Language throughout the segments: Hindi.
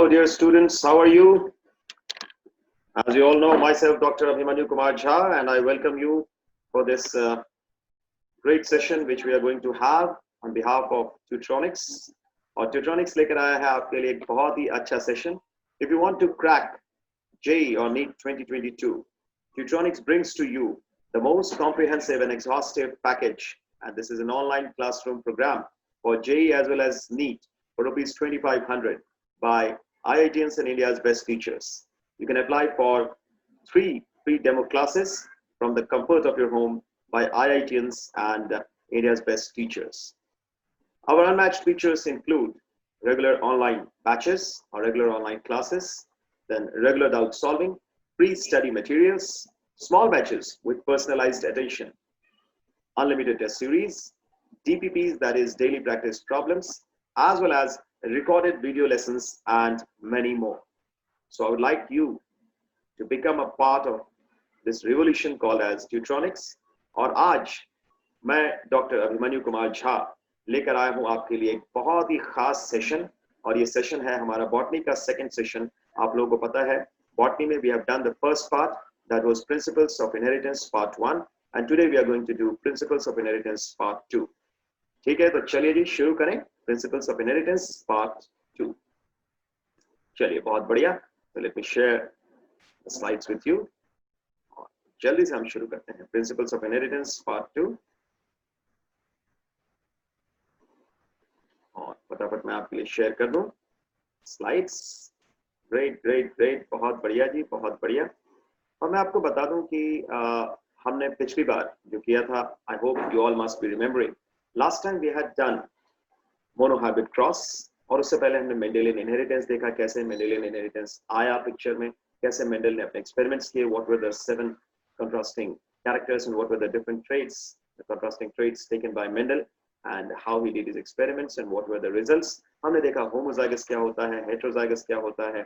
Hello, dear students. How are you? As you all know, myself, Dr. Abhimanyu Kumar Jha, and I welcome you for this great session which we are going to have on behalf of Tutronics. और Tutronics लेकर आया है आपके लिए एक बहुत ही अच्छा session. If you want to crack JEE or NEET 2022, Tutronics brings to you the most comprehensive and exhaustive package, and this is an online classroom program for JEE as well as NEET for rupees 2,500 by IITians and India's best teachers. You can apply for 3 free demo classes from the comfort of your home by IITians and India's best teachers. Our unmatched features include regular online batches or regular online classes, then regular doubt solving, free study materials, small batches with personalized attention, unlimited test series, DPPs, that is daily practice problems, as well as recorded video lessons and many more. So I would like you to become a part of this revolution called as Tutronics. और आज मैं डॉक्टर अभिमन्यु कुमार झा लेकर आया हूं आपके लिए एक बहुत ही खास सेशन, और ये सेशन है हमारा बॉटनी का सेकंड सेशन. आप लोगों को पता है बॉटनी में we have done the first part, that was principles of inheritance part 1, and today we are going to do principles of inheritance part 2. ठीक है, तो चलिए जी शुरू करें प्रिंसिपल्स ऑफ इनहेरिटेंस पार्ट 2. चलिए, बहुत बढ़िया. तो let me share slides with you. जल्दी से हम शुरू करते हैं प्रिंसिपल्स ऑफ इनहेरिटेंस पार्ट 2. और फटाफट मैं आपके लिए शेयर कर दूं स्लाइड्स. ग्रेट ग्रेट ग्रेट, बहुत बढ़िया जी, बहुत बढ़िया. और मैं आपको बता दूं कि हमने पिछली बार जो किया था, I hope you all must be remembering, last time we had done monohybrid cross, और उससे पहले हमने मेंडेलियन इनहेरिटेंस देखा, कैसे मेंडेलियन इनहेरिटेंस आया पिक्चर में, कैसे मेंडल ने अपने एक्सपेरिमेंट्स किए, what were the 7 contrasting characters and what were the different traits, the contrasting traits taken by Mendel, and how he did his experiments and what were the results. हमने देखा होमोजाइगस क्या होता है, हेटेरोजाइगस क्या होता है,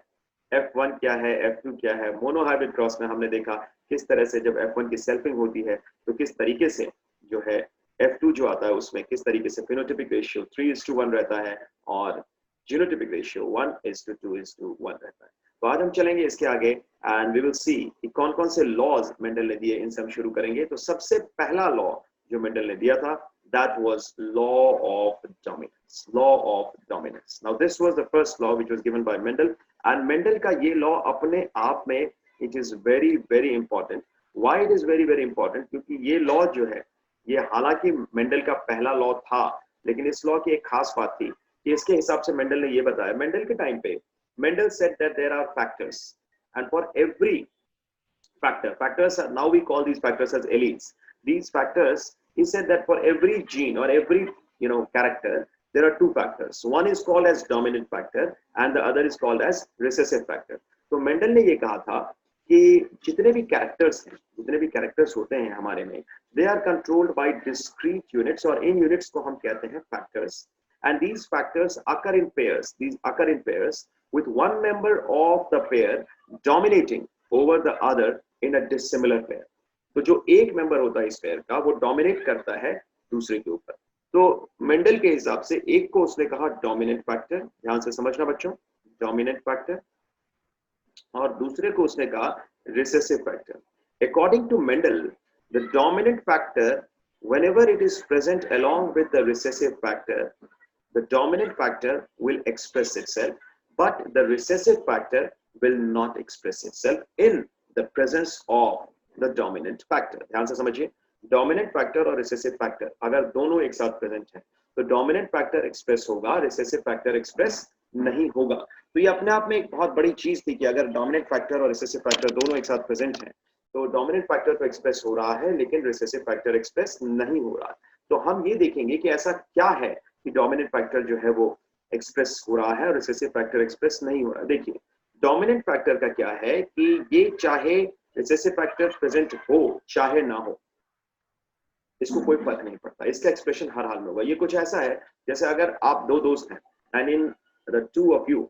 F1 क्या है, F2 क्या है. मोनोहाइब्रिड क्रॉस में हमने देखा किस तरह से जब F1 की सेल्फिंग होती है तो किस तरीके से जो है F2 जो आता है उसमें किस तरीके से फिनोटाइपिक रेशियो 3:1 रहता है और जीनोटाइपिक रेशियो 1:2:1 रहता है. तो आज हम चलेंगे इसके आगे एंड वी विल सी कि कौन कौन से लॉज मेंडल ने दिए, इनसे हम शुरू करेंगे. तो सबसे पहला लॉ जो मेंडल ने दिया था, that was law of dominance. Law of dominance. Now this was the first law which was given by Mendel, and Mendel का ये लॉ अपने आप में it is very very important. Why it is very very important? क्योंकि ये लॉ जो है, ये हालांकि मेंडल का पहला लॉ था, लेकिन इस लॉ की एक खास बात थी कि इसके हिसाब से मेंडल ने ये बताया, मेंडल के टाइम पे Mendel said that there are factors, and for every factors are, now we call these factors as alleles. These factors, he said that for every gene or every character, there are 2 factors. One is called as dominant factor and the other is called as recessive factor. तो Mendel ने ये कहा था कि जितने भी characters होते हैं हमारे में, they are controlled by discrete units, और इन units को हम कहते हैं factors. And these factors occur in pairs. These occur in pairs with one member of the pair dominating over the other in a dissimilar pair. तो जो एक मेंबर होता है इस पेयर का, वो डोमिनेट करता है दूसरे के ऊपर. तो मेंडल के हिसाब से एक को उसने कहा डोमिनेंट फैक्टर, ध्यान से समझना बच्चों, डोमिनेंट फैक्टर, और दूसरे को उसने कहा recessive factor. According to Mendel, the dominant factor, whenever it is present along with the recessive factor, the dominant factor will express itself, but the recessive factor will not express itself in the presence of the dominant factor. ध्यान से समझिए, dominant factor और recessive factor अगर दोनों एक साथ present हैं तो dominant factor express होगा, recessive factor express नहीं होगा. तो ये अपने आप में एक बहुत बड़ी चीज थी कि अगर dominant factor और recessive factor दोनों एक साथ present हैं तो dominant factor तो express हो रहा है लेकिन recessive factor express नहीं हो रहा. तो हम ये देखेंगे कि ऐसा क्या है कि डोमिनेंट फैक्टर जो है वो एक्सप्रेस हो रहा है और रिसेसिव फैक्टर एक्सप्रेस नहीं हो रहा. देखिए, डोमिनेंट फैक्टर का क्या है कि ये चाहे रिसेसिव फैक्टर प्रेजेंट हो चाहे ना हो, इसको कोई फर्क नहीं पड़ता, इसका एक्सप्रेशन हर हाल में होगा. ये कुछ ऐसा है जैसे अगर आप 2 दोस्त हैं and in the 2 of you,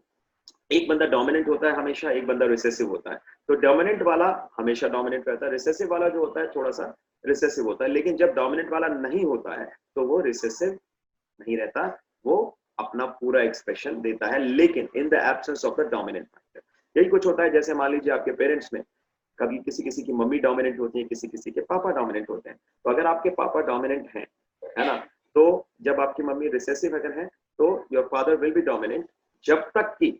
एक बंदा डोमिनेंट होता है हमेशा, एक बंदा रिसेसिव होता है. तो डोमिनेंट वाला हमेशा डोमिनेंट रहता है, रिसेसिव वाला जो होता है थोड़ा सा रिसेसिव होता है. लेकिन जब डोमिनेंट वाला नहीं होता है तो वो रिसेसिव नहीं रहता, वो अपना पूरा एक्सप्रेशन देता है, लेकिन in the absence of the dominant factor. यही कुछ होता है, जैसे मान लीजिए आपके पेरेंट्स में कभी किसी किसी की मम्मी डोमिनेंट होती है, किसी किसी के पापा डोमिनेंट होते हैं। तो अगर आपके पापा डोमिनेंट हैं, है ना, तो जब आपकी मम्मी रिसेसिव अगर है तो your father will be dominant, जब तक कि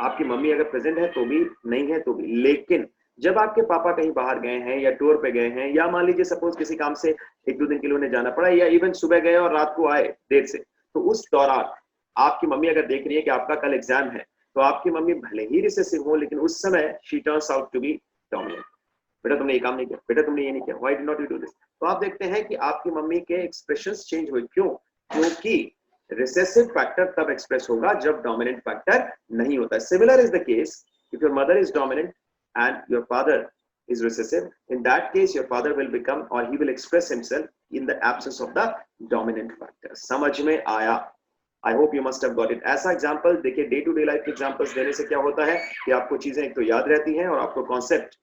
आपकी मम्मी अगर प्रेजेंट है तो भी, नहीं है तो भी। लेकिन जब आपके पापा कहीं बाहर गए हैं या टूर पे गए हैं, या मान लीजिए सपोज किसी काम से 1-2 दिन के लिए उन्हें जाना पड़ा, या इवन सुबह गए और रात को आए देर से, तो उस दौरान आपकी मम्मी अगर देख रही है कि आपका कल एग्जाम है, तो आपकी मम्मी भले ही रिसेसिव हो, लेकिन उस समय she turns out to be dominant. बेटा तुमने ये काम नहीं किया, बेटा तुमने ये नहीं किया, why did not you do this. तो आप देखते हैं कि आपकी मम्मी के एक्सप्रेशंस चेंज हुए। क्यों? क्योंकि रिसेसिव फैक्टर तब एक्सप्रेस होगा जब डोमिनेंट फैक्टर नहीं होता है। Similar is the case if your mother is dominant and your father is recessive. In that case, your father will become, or he will express himself in the absence of the dominant factor. समझ में आया? I hope you must have got it. ऐसा एग्जाम्पल देखिए, डे टू डे लाइफ के एग्जाम्पल्स देने से क्या होता है कि आपको चीजें एक तो याद रहती हैं और आपको कॉन्सेप्ट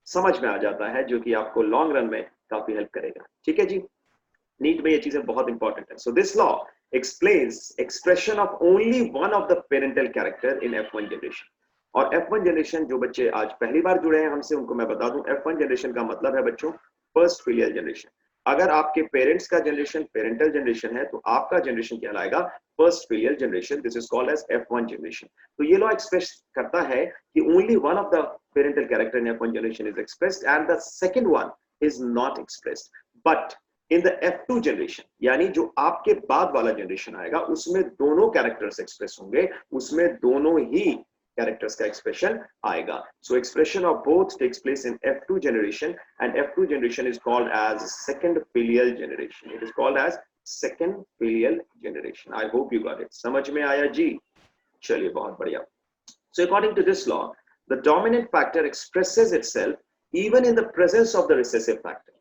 समझ में आ जाता है, जो कि आपको लॉन्ग रन में काफी हेल्प करेगा। ठीक है जी, नीट में ये चीजें बहुत इंपॉर्टेंट है। So this law explains expression of only one of the parental character in F1 generation. और F1 जनरेशन जो बच्चे आज पहली बार जुड़े हैं हमसे, उनको मैं बता दूं, F1 जनरेशन का मतलब है बच्चों फर्स्ट फिलियल जनरेशन। अगर आपके पेरेंट्स का जनरेशन पेरेंटल जनरेशन है, तो आपका जनरेशन कहलाएगा first filial generation. This is called as F1 generation. तो ये लॉ एक्सप्रेस करता है कि only one of the parental character in F1 generation is expressed and the second one is not expressed. But in the F2 generation, यानी जो आपके बाद वाला जनरेशन आएगा, उसमें दोनों कैरेक्टर्स एक्सप्रेस होंगे, उसमें दोनों ही कैरेक्टर्स का एक्सप्रेशन आएगा। So expression of both takes place in F2 generation, and F2 generation is called as second filial generation. It is called as second filial generation. I hope you got it. समझ में आया जी? चलिए, बहुत बढ़िया। So according to this law, the dominant factor expresses itself even in the presence of the recessive factor.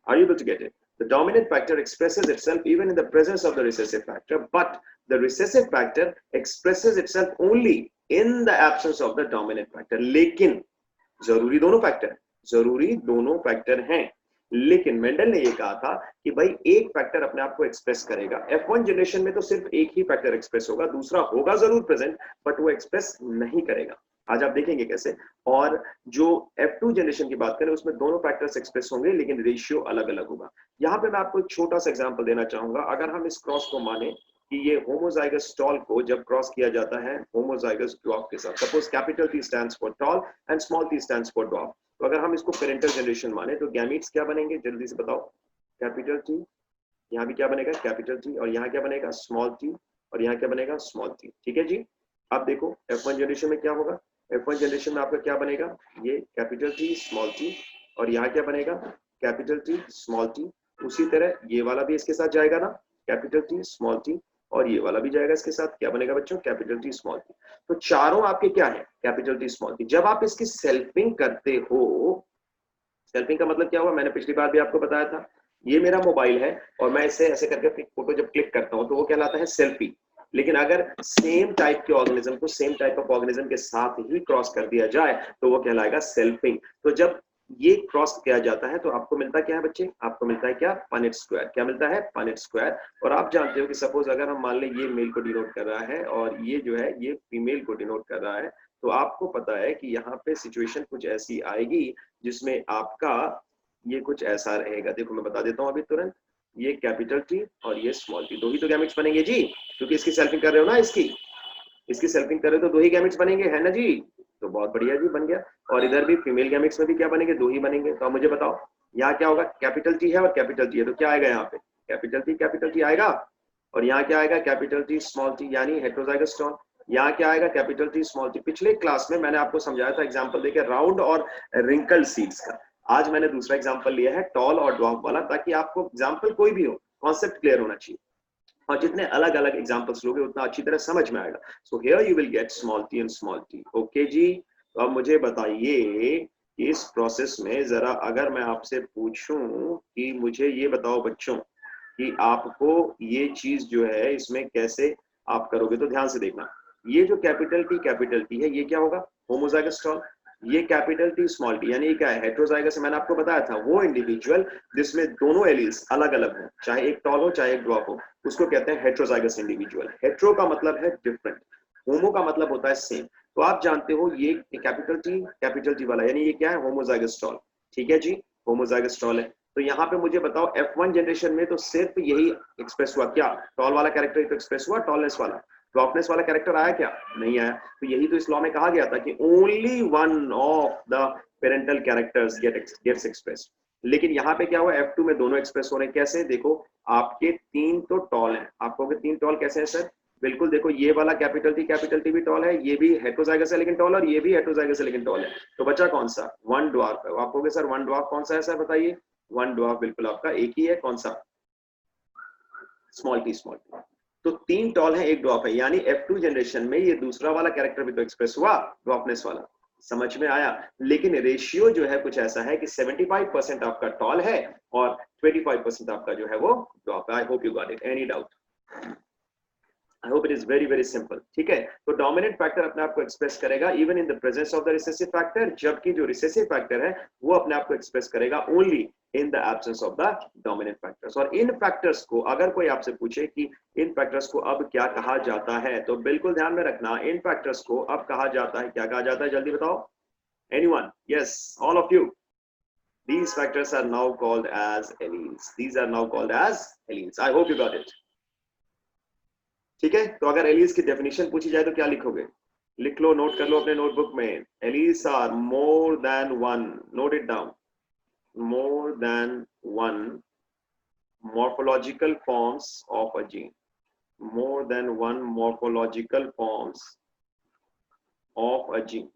Are you able to get it? The dominant factor expresses itself even in the presence of the recessive factor, but the recessive factor expresses itself only in the absence of the dominant factor. लेकिन जरूरी दोनों फैक्टर हैं, जरूरी दोनों फैक्टर हैं, लेकिन मेंडल ने ये कहा था कि भाई एक फैक्टर अपने आप को एक्सप्रेस करेगा। F1 जनरेशन में तो सिर्फ एक ही फैक्टर एक्सप्रेस होगा, दूसरा होगा जरूर प्रेजेंट, बट वो एक्सप्रेस नहीं करेगा। आज आप देखेंगे कैसे। और जो F2 जनरेशन की बात करें, उसमें दोनों फैक्टर्स एक्सप्रेस होंगे, लेकिन रेशियो अलग अलग होगा। यहाँ पे मैं आपको एक छोटा सा एग्जांपल देना चाहूंगा। अगर हम इस क्रॉस को माने कि ये होमोजाइगस टॉल को जब क्रॉस किया जाता है होमोजाइगस ड्वार्फ के साथ, suppose capital T stands for tall and small t stands for dwarf, तो अगर हम इसको पेरेंटल जनरेशन माने, तो गैमीट्स क्या बनेंगे, जल्दी से बताओ। कैपिटल T, यहाँ भी क्या बनेगा, कैपिटल T, और यहाँ क्या बनेगा, स्मॉल t, और यहाँ क्या बनेगा, स्मॉल t। ठीक है जी। अब देखो F1 जनरेशन में क्या होगा। F1 जनरेशन में आपका क्या बनेगा, ये कैपिटल T स्मॉल t, और यहाँ क्या बनेगा, कैपिटल T स्मॉल t। उसी तरह ये वाला भी इसके साथ जाएगा ना, कैपिटल T स्मॉल t, और ये वाला भी जाएगा इसके साथ, क्या बनेगा बच्चों, कैपिटल T स्मॉल t। तो चारों आपके क्या है, कैपिटल T स्मॉल t। जब आप इसकी सेल्फिंग करते हो, सेल्फिंग का मतलब क्या हुआ, मैंने पिछली बार भी आपको बताया था, ये मेरा मोबाइल है और मैं इसे ऐसे करके फोटो जब क्लिक करता हूँ तो वो कहलाता है सेल्फी। लेकिन अगर सेम टाइप के ऑर्गेनिज्म को सेम टाइप ऑफ ऑर्गेनिज्म के साथ ही क्रॉस कर दिया जाए तो वो कहलाएगा सेल्फिंग। तो जब ये क्रॉस किया जाता है तो आपको मिलता क्या है बच्चे, आपको मिलता है क्या, पनेट स्क्वायर। क्या मिलता है, पनेट स्क्वायर। और आप जानते हो कि सपोज अगर हम मान लें ये मेल को डिनोट कर रहा है और ये जो है ये फीमेल को डिनोट कर रहा है, तो आपको पता है कि यहाँ पे सिचुएशन कुछ ऐसी आएगी जिसमें आपका ये कुछ ऐसा रहेगा। देखो मैं बता देता हूँ अभी तुरंत, ये कैपिटल T और ये स्मॉल t, दो ही तो गैमेट्स बनेंगे जी, क्योंकि इसकी सेल्फिंग कर रहे हो ना, इसकी सेल्फिंग कर रहे हो तो दो ही गैमेट्स बनेंगे, है ना जी। तो बहुत बढ़िया जी, बन गया। और इधर भी फीमेल गैमेट्स में भी क्या बनेंगे, दो ही बनेंगे। तो मुझे बताओ यहाँ क्या होगा, कैपिटल T है और कैपिटल T है, तो क्या आएगा यहाँ पे, कैपिटल T आएगा, और यहाँ क्या आएगा, कैपिटल T स्मॉल t, यानी हेटेरोजाइगस टॉल। यहाँ क्या आएगा, कैपिटल T स्मॉल t। पिछले क्लास में मैंने आपको समझाया था एग्जाम्पल देकर राउंड और रिंकल्ड सीड्स का। आज मैंने दूसरा एग्जाम्पल लिया है टॉल और ड्वार्फ वाला, ताकि आपको एग्जाम्पल कोई भी हो कॉन्सेप्ट क्लियर होना चाहिए, और जितने अलग अलग एग्जाम्पल्स लोगे उतना अच्छी तरह समझ में आएगा। So here you will get small t and small t। Okay जी। तो अब मुझे बताइए कि इस प्रोसेस में जरा अगर मैं आपसे पूछूं कि मुझे ये बताओ बच्चों कि आपको ये चीज जो है इसमें कैसे आप करोगे, तो ध्यान से देखना। ये जो कैपिटल T है ये क्या होगा, होमोजाइगस टॉल। ये कैपिटल टी स्मॉल टी, यानी क्या है, हेट्रोजाइगस। मैंने आपको बताया था वो इंडिविजुअल जिसमें दोनों एलील्स अलग अलग हो, चाहे एक टॉल हो चाहे एक ड्वार्फ हो, उसको कहते हैं हेट्रोजाइगस इंडिविजुअल। हेट्रो का मतलब है डिफरेंट, होमो का मतलब होता है सेम। तो आप जानते हो ये कैपिटल टी वाला, यानी ये क्या है, होमोजाइगस टॉल। ठीक है जी, होमोजाइगस टॉल है। तो यहाँ पे मुझे बताओ F1 जनरेशन में तो सिर्फ यही एक्सप्रेस हुआ क्या, टॉल वाला कैरेक्टर ही तो एक्सप्रेस हुआ, टॉलनेस वाला, ड्वार्फनेस वाला कैरेक्टर आया क्या, नहीं आया। तो यही तो इस लॉ में कहा गया था कि only one of the parental characters gets express. लेकिन यहाँ पे क्या हुआ, F2 में दोनों एक्सप्रेस हो रहे हैं। कैसे, देखो आपके तीन तो टॉल हैं, आपको तीन टॉल कैसे है सर, बिल्कुल देखो ये वाला कैपिटल टी भी टॉल है, ये भी हेट्रोजाइगस है लेकिन टॉल, और ये भी हेट्रोजाइगस है लेकिन टॉल है। तो बचा कौन सा, वन ड्वार्फ है। आप कहोगे सर वन ड्वार्फ कौन सा है सर, बताइए। वन ड्वार्फ बिल्कुल आपका एक ही है, कौन सा, स्मॉल टी। तो तीन टॉल है एक ड्वार्फ है, यानी F2 जनरेशन में ये दूसरा वाला कैरेक्टर भी तो एक्सप्रेस हुआ, ड्वार्फनेस वाला। समझ में आया। लेकिन रेशियो जो है कुछ ऐसा है कि 75% आपका टॉल है और 25% आपका जो है वो ड्वार्फ है। आई hope you got it, any doubt. I hope it is very very simple। ठीक है, तो डोमिनेंट फैक्टर अपने आप को एक्सप्रेस करेगा even in the presence of the recessive factor, जबकि जो रिसेसिव फैक्टर है वो अपने आप को एक्सप्रेस करेगा only in the absence of the dominant factors. और इन फैक्टर्स को अगर कोई आपसे पूछे कि इन फैक्टर्स को अब क्या कहा जाता है, तो बिल्कुल ध्यान में रखना, इन फैक्टर्स को अब कहा जाता है, क्या कहा जाता है, जल्दी बताओ। Anyone, yes, all of you. These factors are now called as alleles. These are now called as alleles. I hope you got it. ठीक है, तो अगर एलीज की डेफिनेशन पूछी जाए तो क्या लिखोगे, लिख लो, नोट कर लो अपने नोटबुक में। Alleles are more than one, note it down, more than one morphological forms of a gene, more than one morphological forms of a gene,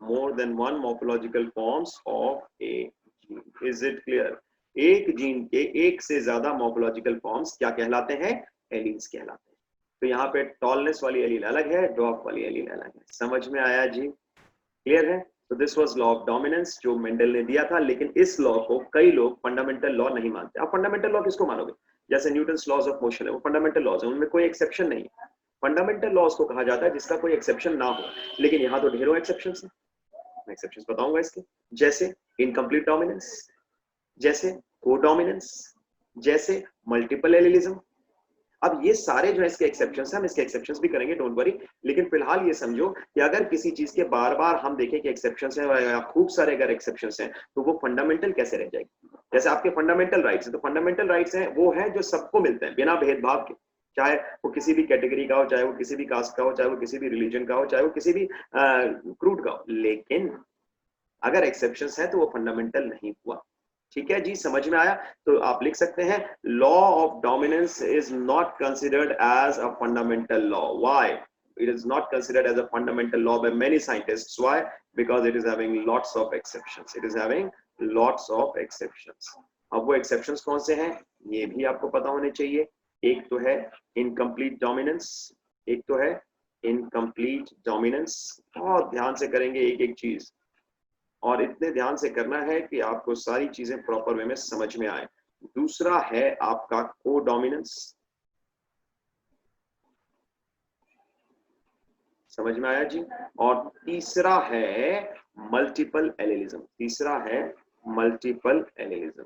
more than one morphological forms of a gene। Is it clear? एक जीन के एक से ज्यादा मॉर्फोलॉजिकल फॉर्म्स क्या कहलाते हैं, एलील्स कहलाते हैं। तो यहाँ पे टॉलनेस वाली एलील अलग है, ड्वार्फ वाली एलील अलग है। समझ में आया जी, क्लियर है। तो this was law of dominance जो मेंडल ने दिया था, लेकिन इस लॉ को कई लोग फंडामेंटल लॉ नहीं मानते। आप फंडामेंटल लॉ किसको मानोगे, जैसे न्यूटन्स लॉज ऑफ मोशन है, वो फंडामेंटल लॉज है, उनमें कोई एक्सेप्शन नहीं है। फंडामेंटल लॉज को कहा जाता है जिसका कोई एक्सेप्शन ना हो, लेकिन यहाँ तो ढेरों एक्सेप्शन है। मैं एक्सेप्शंस बताऊंगा इसके, जैसे इनकम्प्लीट डोमिनेंस, जैसे कोडोमिनेंस, जैसे मल्टीपल एलिलिज्म। अब ये सारे जो है इसके एक्सेप्शंस हैं, हम इसके एक्सेप्शंस भी करेंगे, डोंट वरी। लेकिन फिलहाल ये समझो कि अगर किसी चीज के बार बार हम देखें कि एक्सेप्शंस हैं या खूब सारे अगर एक्सेप्शंस हैं, तो वो फंडामेंटल कैसे रह जाएगी। जैसे आपके फंडामेंटल राइट्स हैं, तो फंडामेंटल राइट्स हैं वो है जो सबको मिलते हैं बिना भेदभाव के, चाहे वो किसी भी कैटेगरी का हो, चाहे वो किसी भी कास्ट का हो, चाहे वो किसी भी रिलीजन का हो, चाहे वो किसी भी क्रूड का हो। लेकिन अगर एक्सेप्शंस है तो वो फंडामेंटल नहीं हुआ। ठीक है जी, समझ में आया। तो आप लिख सकते हैं law of dominance is not considered as a fundamental law. Why it is not considered as a fundamental law by many scientists? Why? Because it is having lots of exceptions. It is having lots of exceptions. अब वो exceptions कौन से हैं ये भी आपको पता होने चाहिए। एक तो है incomplete dominance, एक तो है incomplete dominance। बहुत ध्यान से करेंगे एक एक चीज, और इतने ध्यान से करना है कि आपको सारी चीजें प्रॉपर वे में समझ में आए। दूसरा है आपका कोडोमिनेंस, समझ में आया जी। और तीसरा है मल्टीपल एलिलिज्म, तीसरा है मल्टीपल एलिलिज्म।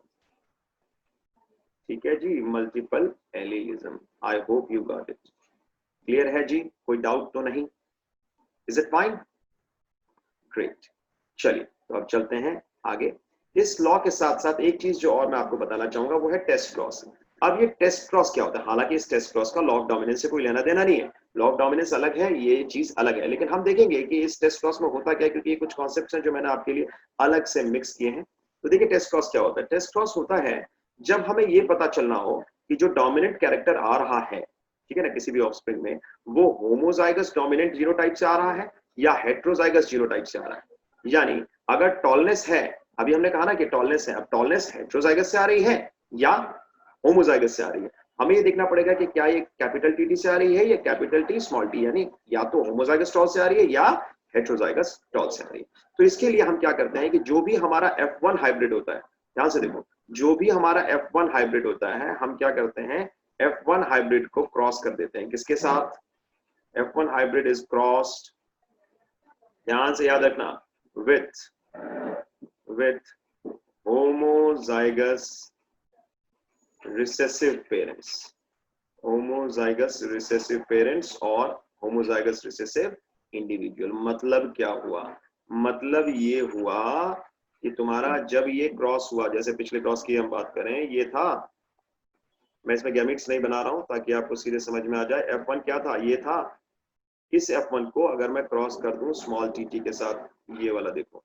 ठीक है जी, multiple allelism. I hope you got it, clear है जी, कोई डाउट तो नहीं। Is it fine, great. चलिए तो अब चलते हैं आगे। इस लॉ के साथ साथ एक चीज जो और मैं आपको बताना चाहूंगा वो है टेस्ट क्रॉस। अब ये टेस्ट क्रॉस क्या होता है, हालांकि इस टेस्ट क्रॉस का लॉ ऑफ डोमिनेंस से कोई लेना देना नहीं है, लॉ ऑफ डोमिनेंस अलग है, ये चीज अलग है। लेकिन हम देखेंगे कि इस टेस्ट क्रॉस में होता क्या है, क्योंकि ये कुछ कॉन्सेप्ट्स हैं जो मैंने आपके लिए अलग से मिक्स किए हैं। तो देखिए टेस्ट क्रॉस क्या होता है। टेस्ट क्रॉस होता है जब हमें ये पता चलना हो कि जो डोमिनेंट कैरेक्टर आ रहा है, ठीक है ना, किसी भी ऑफस्प्रिंग में, वो होमोजाइगस डोमिनेंट जीनोटाइप से आ रहा है या हेट्रोजाइगस जीनोटाइप से आ रहा है। यानी अगर टॉलनेस है, अभी हमने कहा ना कि टॉलनेस है, अब टॉलनेस हेट्रोजाइगस से आ रही है या होमोजाइगस से आ रही है। हमें ये देखना पड़ेगा कि क्या ये कैपिटल टी से आ रही है या कैपिटल टी स्मॉल टी, यानी या तो होमोजाइगस टॉल से आ रही है या हेट्रोजाइगस टॉल से आ रही है। तो इसके लिए हम क्या करते हैं कि जो भी हमारा F1 हाइब्रिड होता है, ध्यान से देखो, जो भी हमारा F1 हाइब्रिड होता है, हम क्या करते हैं, F1 हाइब्रिड को क्रॉस कर देते हैं किसके साथ, F1 हाइब्रिड इज क्रॉस्ड ध्यान से याद रखना, with homozygous recessive parents, homozygous recessive parents और होमोजाइगस रिसेसिव इंडिविजुअल। मतलब क्या हुआ? मतलब ये हुआ कि तुम्हारा जब ये क्रॉस हुआ, जैसे पिछले क्रॉस की हम बात करें, ये था, मैं इसमें गैमेट्स नहीं बना रहा हूं ताकि आपको सीधे समझ में आ जाए। F1 क्या था? ये था। इस F1 को अगर मैं क्रॉस कर दूं स्मॉल टी के साथ, ये वाला देखो,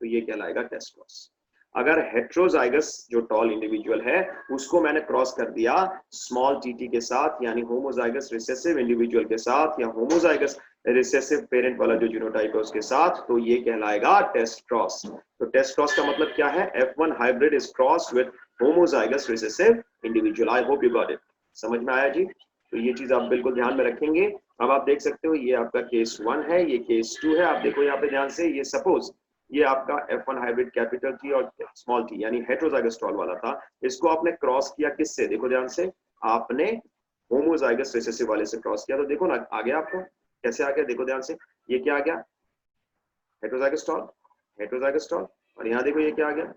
तो ये कहलाएगा टेस्ट क्रॉस। अगर हेट्रोजाइगस जो टॉल इंडिविजुअल है उसको मैंने क्रॉस कर दिया स्मॉल टी के साथ, यानी होमोजाइगस रिसेसिव इंडिविजुअल के साथ, या होमोजाइगस रिसेसिव पेरेंट वाला जो जीनोटाइप है उसके साथ, तो ये कहलाएगा टेस्ट क्रॉस। तो टेस्ट क्रॉस का मतलब क्या है? F1 hybrid is cross with homozygous recessive individual. I hope you got it. समझ में आया जी? तो ये चीज आप बिल्कुल ध्यान में रखेंगे। अब आप देख सकते हो ये आपका केस 1 है, ये केस 2 है। आप देखो यहाँ पे ध्यान से, ये सपोज ये आपका F1 हाइब्रिड कैपिटल टी और स्मॉल टी यानी हेट्रोजाइगस टॉल वाला था, इसको आपने क्रॉस किया किससे? देखो ध्यान से, आपने होमोजाइगस रिसेसिव वाले से क्रॉस किया। तो देखो ना आ गया आपको, कैसे आ गया? देखो ध्यान से, ये क्या आ गया? Heterozygous tall, heterozygous tall. और यहाँ देखो ये क्या आ गया?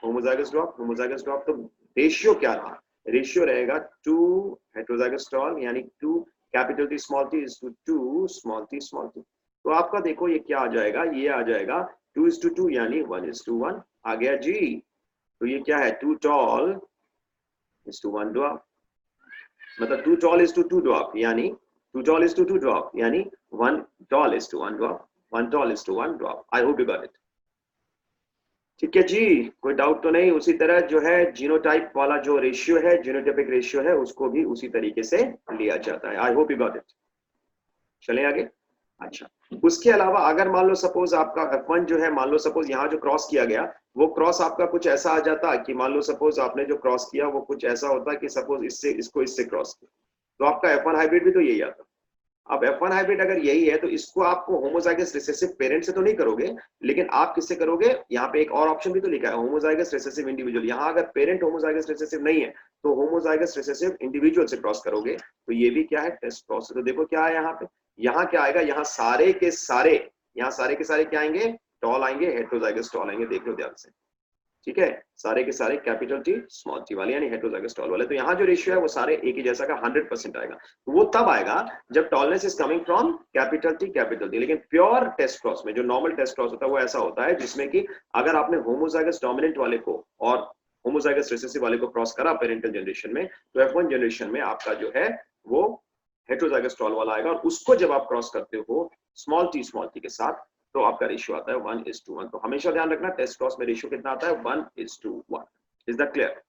Homozygous dwarf, homozygous dwarf. तो रेशियो क्या रहा? रेशियो रहेगा 2 हेट्रोजाइगस टॉल यानी 2 capital T small T is to 2 small T small T. तो आपका देखो ये क्या आ जाएगा? ये आ जाएगा 2:2 यानी 1:1 आ गया जी। तो ये क्या है? 2 टॉल इज टू 1 ड्रॉप, मतलब 2 टॉल इज टू 2 ड्रॉप, यानी 2 टॉल इज टू 2 ड्रॉप, यानी 1 tall is to 1 dwarf, 1 tall is to 1 dwarf. I hope you got it. ठीक है जी, कोई डाउट तो नहीं? उसी तरह जो है जीनोटाइप वाला जो रेशियो है, जीनोटाइपिक रेशियो है, उसको भी उसी तरीके से लिया जाता है। आई होप यू गॉट इट। चले आगे। अच्छा, उसके अलावा अगर मान लो सपोज आपका F1 जो है, मान लो सपोज यहाँ जो क्रॉस किया गया वो क्रॉस आपका कुछ ऐसा आ जाता कि मान लो सपोज आपने जो क्रॉस किया वो कुछ ऐसा होता कि सपोज इससे इसको इससे क्रॉस किया, तो आपका F1 हाइब्रिड भी तो यही आता। अब F1 हाइब्रिड अगर यही है तो इसको आपको होमोजाइगस रिसेसिव पेरेंट से तो नहीं करोगे, लेकिन आप किससे करोगे? यहाँ पे एक और ऑप्शन भी तो लिखा है, होमोजाइगस रिसेसिव इंडिविजुअल। यहाँ अगर पेरेंट होमोजाइगस रिसेसिव नहीं है तो होमोजाइगस रिसेसिव इंडिविजुअल से क्रॉस करोगे। तो ये भी क्या है? Test cross. तो देखो क्या है यहाँ पे, यहाँ क्या आएगा? यहाँ सारे के सारे, यहाँ सारे के सारे क्या आएंगे? टॉल आएंगे, हेट्रोजाइगस टॉल आएंगे। देख लो ध्यान से, ठीक है? सारे के सारे कैपिटल टी स्मॉल टी वाले यानी हेट्रोजाइगस टॉल वाले। तो यहाँ जो रेशियो है वो सारे एक ही जैसा का 100% आएगा। वो तब आएगा जब tallness is coming from capital T. लेकिन प्योर टेस्ट क्रॉस में, जो नॉर्मल टेस्ट क्रॉस होता है वो ऐसा होता है जिसमें कि अगर आपने होमोजाइगस डोमिनेंट वाले को और होमोजाइगस रिसेसिव वाले को क्रॉस करा पेरेंटल जनरेशन में, तो F1 जनरेशन में आपका जो है वो हेट्रोजाइगस टॉल वाला आएगा। और उसको जब आप क्रॉस करते हो स्मॉल टी के साथ, तो आपका रेशियो आता है 1:1। तो हमेशा ध्यान रखना टेस्ट क्रॉस में रेशियो कितना आता है? 1:1। Is that clear?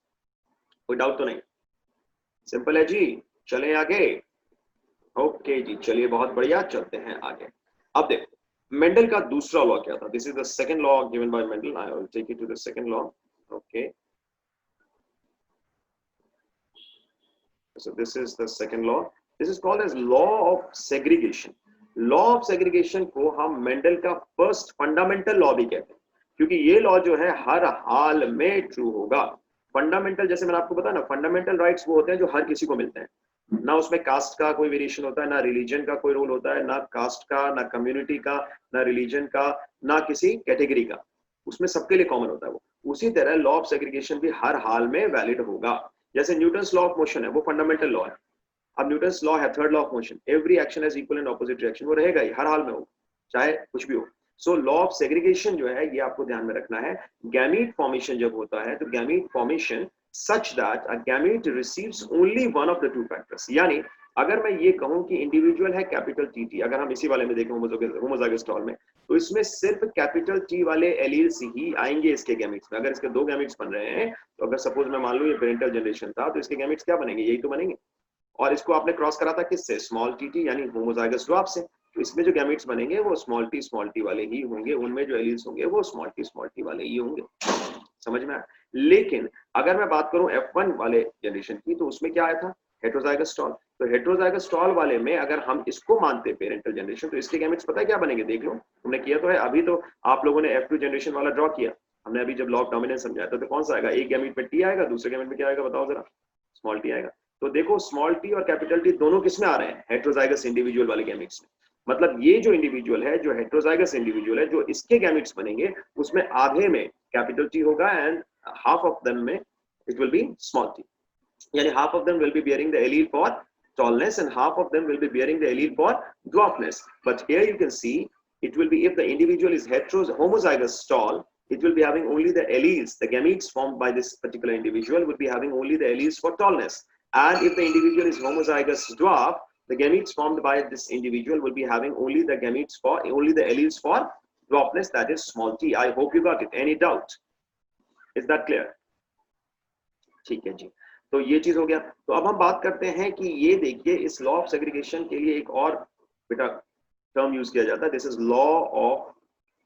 कोई डाउट तो नहीं? सिंपल है जी। चलें आगे। ओके जी, चलिए बहुत बढ़िया, चलते हैं आगे। अब देखो मेंडल का दूसरा लॉ क्या था? This is the second law given by Mendel. I will take you to the second law. Okay, so this is the second law. This is called as law of segregation. Law of segregation को हम मेंडल का फर्स्ट फंडामेंटल लॉ भी कहते हैं, क्योंकि ये लॉ जो है हर हाल में ट्रू होगा। फंडामेंटल, जैसे मैंने आपको बताया ना, फंडामेंटल राइट्स वो होते हैं जो हर किसी को मिलते हैं। ना उसमें कास्ट का कोई वेरिएशन होता है, ना रिलीजन का कोई रोल होता है, ना कास्ट का, ना कम्युनिटी का, ना रिलीजन का, ना किसी कैटेगरी का। उसमें सबके लिए कॉमन होता है वो। उसी तरह लॉ ऑफ सेग्रीगेशन भी हर हाल में वैलिड होगा। जैसे न्यूटन्स लॉ ऑफ मोशन है, वो फंडामेंटल लॉ है। अब न्यूटन्स लॉ है third law of motion, every action has equal and opposite reaction, वो रहेगा ही, हर हाल में हो, चाहे कुछ भी हो। सो लॉ ऑफ सेग्रीगेशन जो है ये आपको ध्यान में रखना है। गैमीट फॉर्मेशन जब होता है तो gamete formation such that a gamete receives only one of the two factors. यानी अगर मैं ये कहूं कि इंडिविजुअल है कैपिटल टी, अगर हम इसी वाले में देखें होमोजाइगस टॉल में, तो इसमें सिर्फ कैपिटल टी वाले एलील्स ही आएंगे इसके गैमीट्स में। अगर इसके दो गैमीट्स बन रहे हैं, तो अगर सपोज मैं मान लूं ये पेरेंटल जनरेशन था, तो इसके गैमीट्स क्या बनेंगे? यही तो बनेंगे। और इसको आपने क्रॉस करा था किससे? स्मॉल टी यानी होमोजाइगस ड्रॉप से। तो इसमें जो गैमेट्स बनेंगे वो स्मॉल टी वाले ही होंगे, उनमें जो एलील्स होंगे वो स्मॉल टी वाले ही होंगे। समझ में आया? लेकिन अगर मैं बात करूं F1 वाले जनरेशन की, तो उसमें क्या आया था? Heterozygous tall. तो हेट्रोजाइगस टॉल वाले में अगर हम इसको मानते पेरेंटल जनरेशन, तो इसके गैमेट्स पता है क्या बनेंगे? देख लो, तुमने किया तो है अभी, तो आप लोगों ने F2 जनरेशन वाला ड्रॉ किया, हमने अभी जब लॉ ऑफ डोमिनेंस समझाया था, तो कौन सा आएगा? एक गैमेट में टी आएगा, दूसरे गैमेट में क्या आएगा बताओ जरा? स्मॉल टी आएगा। तो देखो स्मॉल टी और कैपिटल टी दोनों किस में आ रहे हैं? हेट्रोजाइगस इंडिविजुअल वाले गैमेट्स में। मतलब ये जो इंडिविजुअल है, जो हेट्रोजाइगस इंडिविजुअल है, जो इसके गैमेट्स बनेंगे, उसमें आधे में कैपिटल टी होगा एंड हाफ ऑफ देम में it will be small T. यानी half of them will be bearing the allele for tallness and half of them will be bearing the allele for dwarfness. But here you can see it will be, if the individual is homozygous tall, it will be having only the alleles, the gametes formed by this particular individual would be having only the alleles for tallness. And if the individual is homozygous dwarf, the gametes formed by this individual will be having only the alleles for dwarfness, that is small t. I hope you got it. Any doubt? Is that clear? ठीक है जी. तो ये चीज हो गया. तो अब हम बात करते हैं कि ये देखिए, इस लॉ ऑफ सेग्रीगेशन के लिए एक और बेटा टर्म यूज किया जाता है. This is law of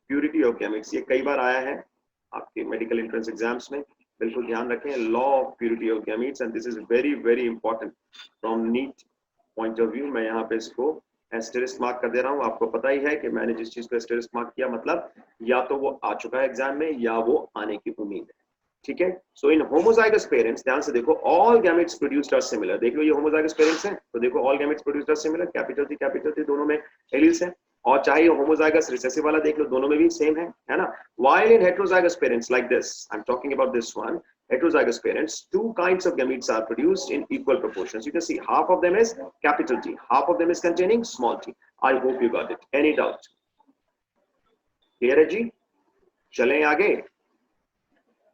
purity of gametes. ये कई बार आया है आपके मेडिकल एंट्रेंस एग्जाम्स में. बिल्कुल ध्यान रखें, law of purity of gametes, and this is very very important from NEET point of view. मैं यहाँ पे इसको एस्टेरिस्क मार्क कर दे रहा हूँ. आपको पता ही है कि मैंने जिस चीज को एस्टेरिस्क मार्क किया, मतलब या तो वो आ चुका है एग्जाम में या वो आने की उम्मीद है. ठीक है. सो इन होमोजाइगस पेरेंट्स, ध्यान से देखो, all gametes produced are similar. देख लो ये होमोजाइगस पेरेंट्स हैं, तो देखो all gametes produced are similar. Capital T दोनों में एलील्स हैं. और चाहे ये होमोजाइगस रिसेसिव वाला देख लो, दोनों में भी सेम है ना. While in heterozygous parents like this, I am talking about this one, heterozygous parents, two kinds of gametes are produced in equal proportions. You can see half of them is capital T, half of them is containing small t. I hope you got it. Any doubt? Clear है जी? चलें आगे.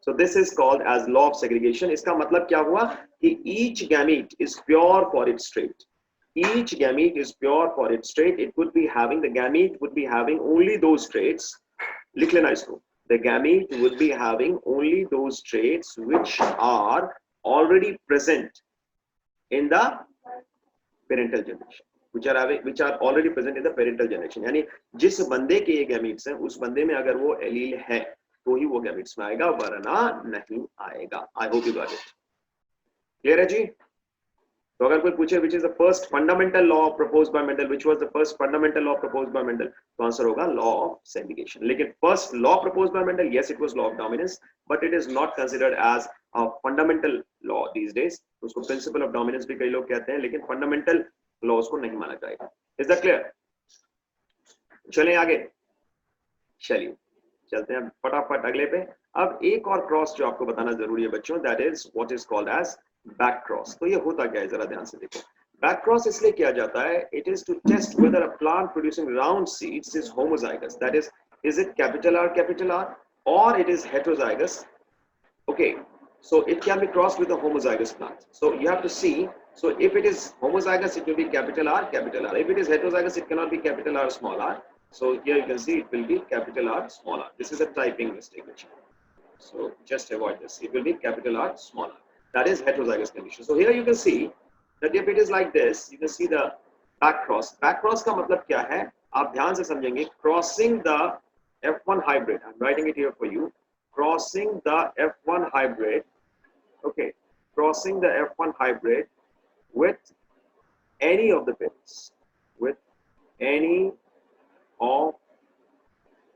So this is called as law of segregation. इसका मतलब क्या हुआ कि each gamete is pure for its trait. Each gamete is pure for its trait. It would be having, the gamete would be having only those traits. लिख लेना इसको. The gamete would be having only those traits which are already present in the parental generation. Which are already present in the parental generation. यानी जिस बंदे के ये gametes हैं, उस बंदे में अगर वो एलील है तो ही वो gametes में आएगा, वरना नहीं आएगा. I hope you got it. Clear है जी? तो अगर कोई पूछे which is the first fundamental law proposed by Mendel, which was the first fundamental law proposed by Mendel, तो आंसर होगा law of segregation. लेकिन first law proposed by Mendel, yes, it was law of dominance, but it is not considered as a fundamental law these days. उसको principle of dominance भी कई लोग कहते हैं, लेकिन fundamental law उसको नहीं माना जाएगा. Is that clear? चलें आगे. चलिए चलते हैं फटाफट अगले पे. अब एक और क्रॉस जो आपको बताना जरूरी है बच्चों, that is what is called as back cross. तो ये होता क्या है, जरा ध्यान से देखो. बैक क्रॉस इसलिए किया जाता है, it is to test whether a plant producing round seeds is homozygous, that is it capital R और it is heterozygous. Okay, so it can be crossed with a homozygous plant. So you have to see, so if it is homozygous it will be capital R. If it is heterozygous it cannot be capital R small r. So here you can see it will be capital R small r. This is a typing mistake, so just avoid this. It will be capital R small r. That is heterozygous condition. So here you can see that if it is like this, you can see the back cross. Back cross का मतलब क्या है, आप ध्यान से समझेंगे. Crossing the F1 hybrid. I'm writing it here for you. Crossing the F1 hybrid. Okay, crossing the F1 hybrid with any of the parents. With any of,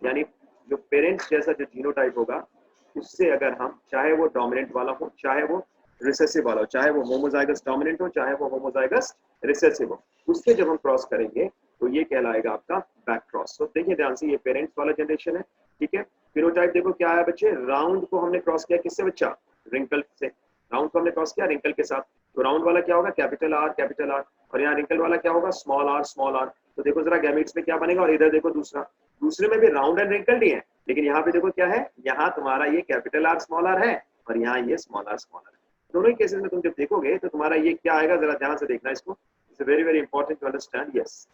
यानी जो पेरेंट्स जैसा जो जीनोटाइप होगा, उससे अगर हम, चाहे वो डोमिनेंट वाला हो, चाहे वो रिसेसिव वाला हो, चाहे वो होमोजाइगस डोमिनेंट हो, चाहे वो होमोजाइगस रिसेसिव हो, उससे जब हम क्रॉस करेंगे तो ये कहलाएगा आपका बैक क्रॉस. तो देखिए ध्यान से, ये पेरेंट्स वाला जनरेशन है. ठीक है. फिनोटाइप देखो क्या है बच्चे, राउंड को हमने क्रॉस किया किससे बच्चा, रिंकल से. राउंड को हमने क्रॉस किया रिंकल के साथ. तो राउंड वाला क्या होगा, कैपिटल आर, और यहाँ रिंकल वाला क्या होगा, स्मॉल आर. तो देखो जरा गैमेट्स में क्या बनेगा, और इधर देखो दूसरे में भी राउंड एंड रिंकल ही है, लेकिन यहाँ पे देखो क्या है, यहाँ तुम्हारा ये कैपिटल आर स्मॉल आर है और यहाँ ये स्मॉल आर है. दोनों ही केसेस में तुम जब देखोगे तो तुम्हारा ये क्या आएगा, जरा ध्यान से देखना इसको. It's very very important to understand. Yes,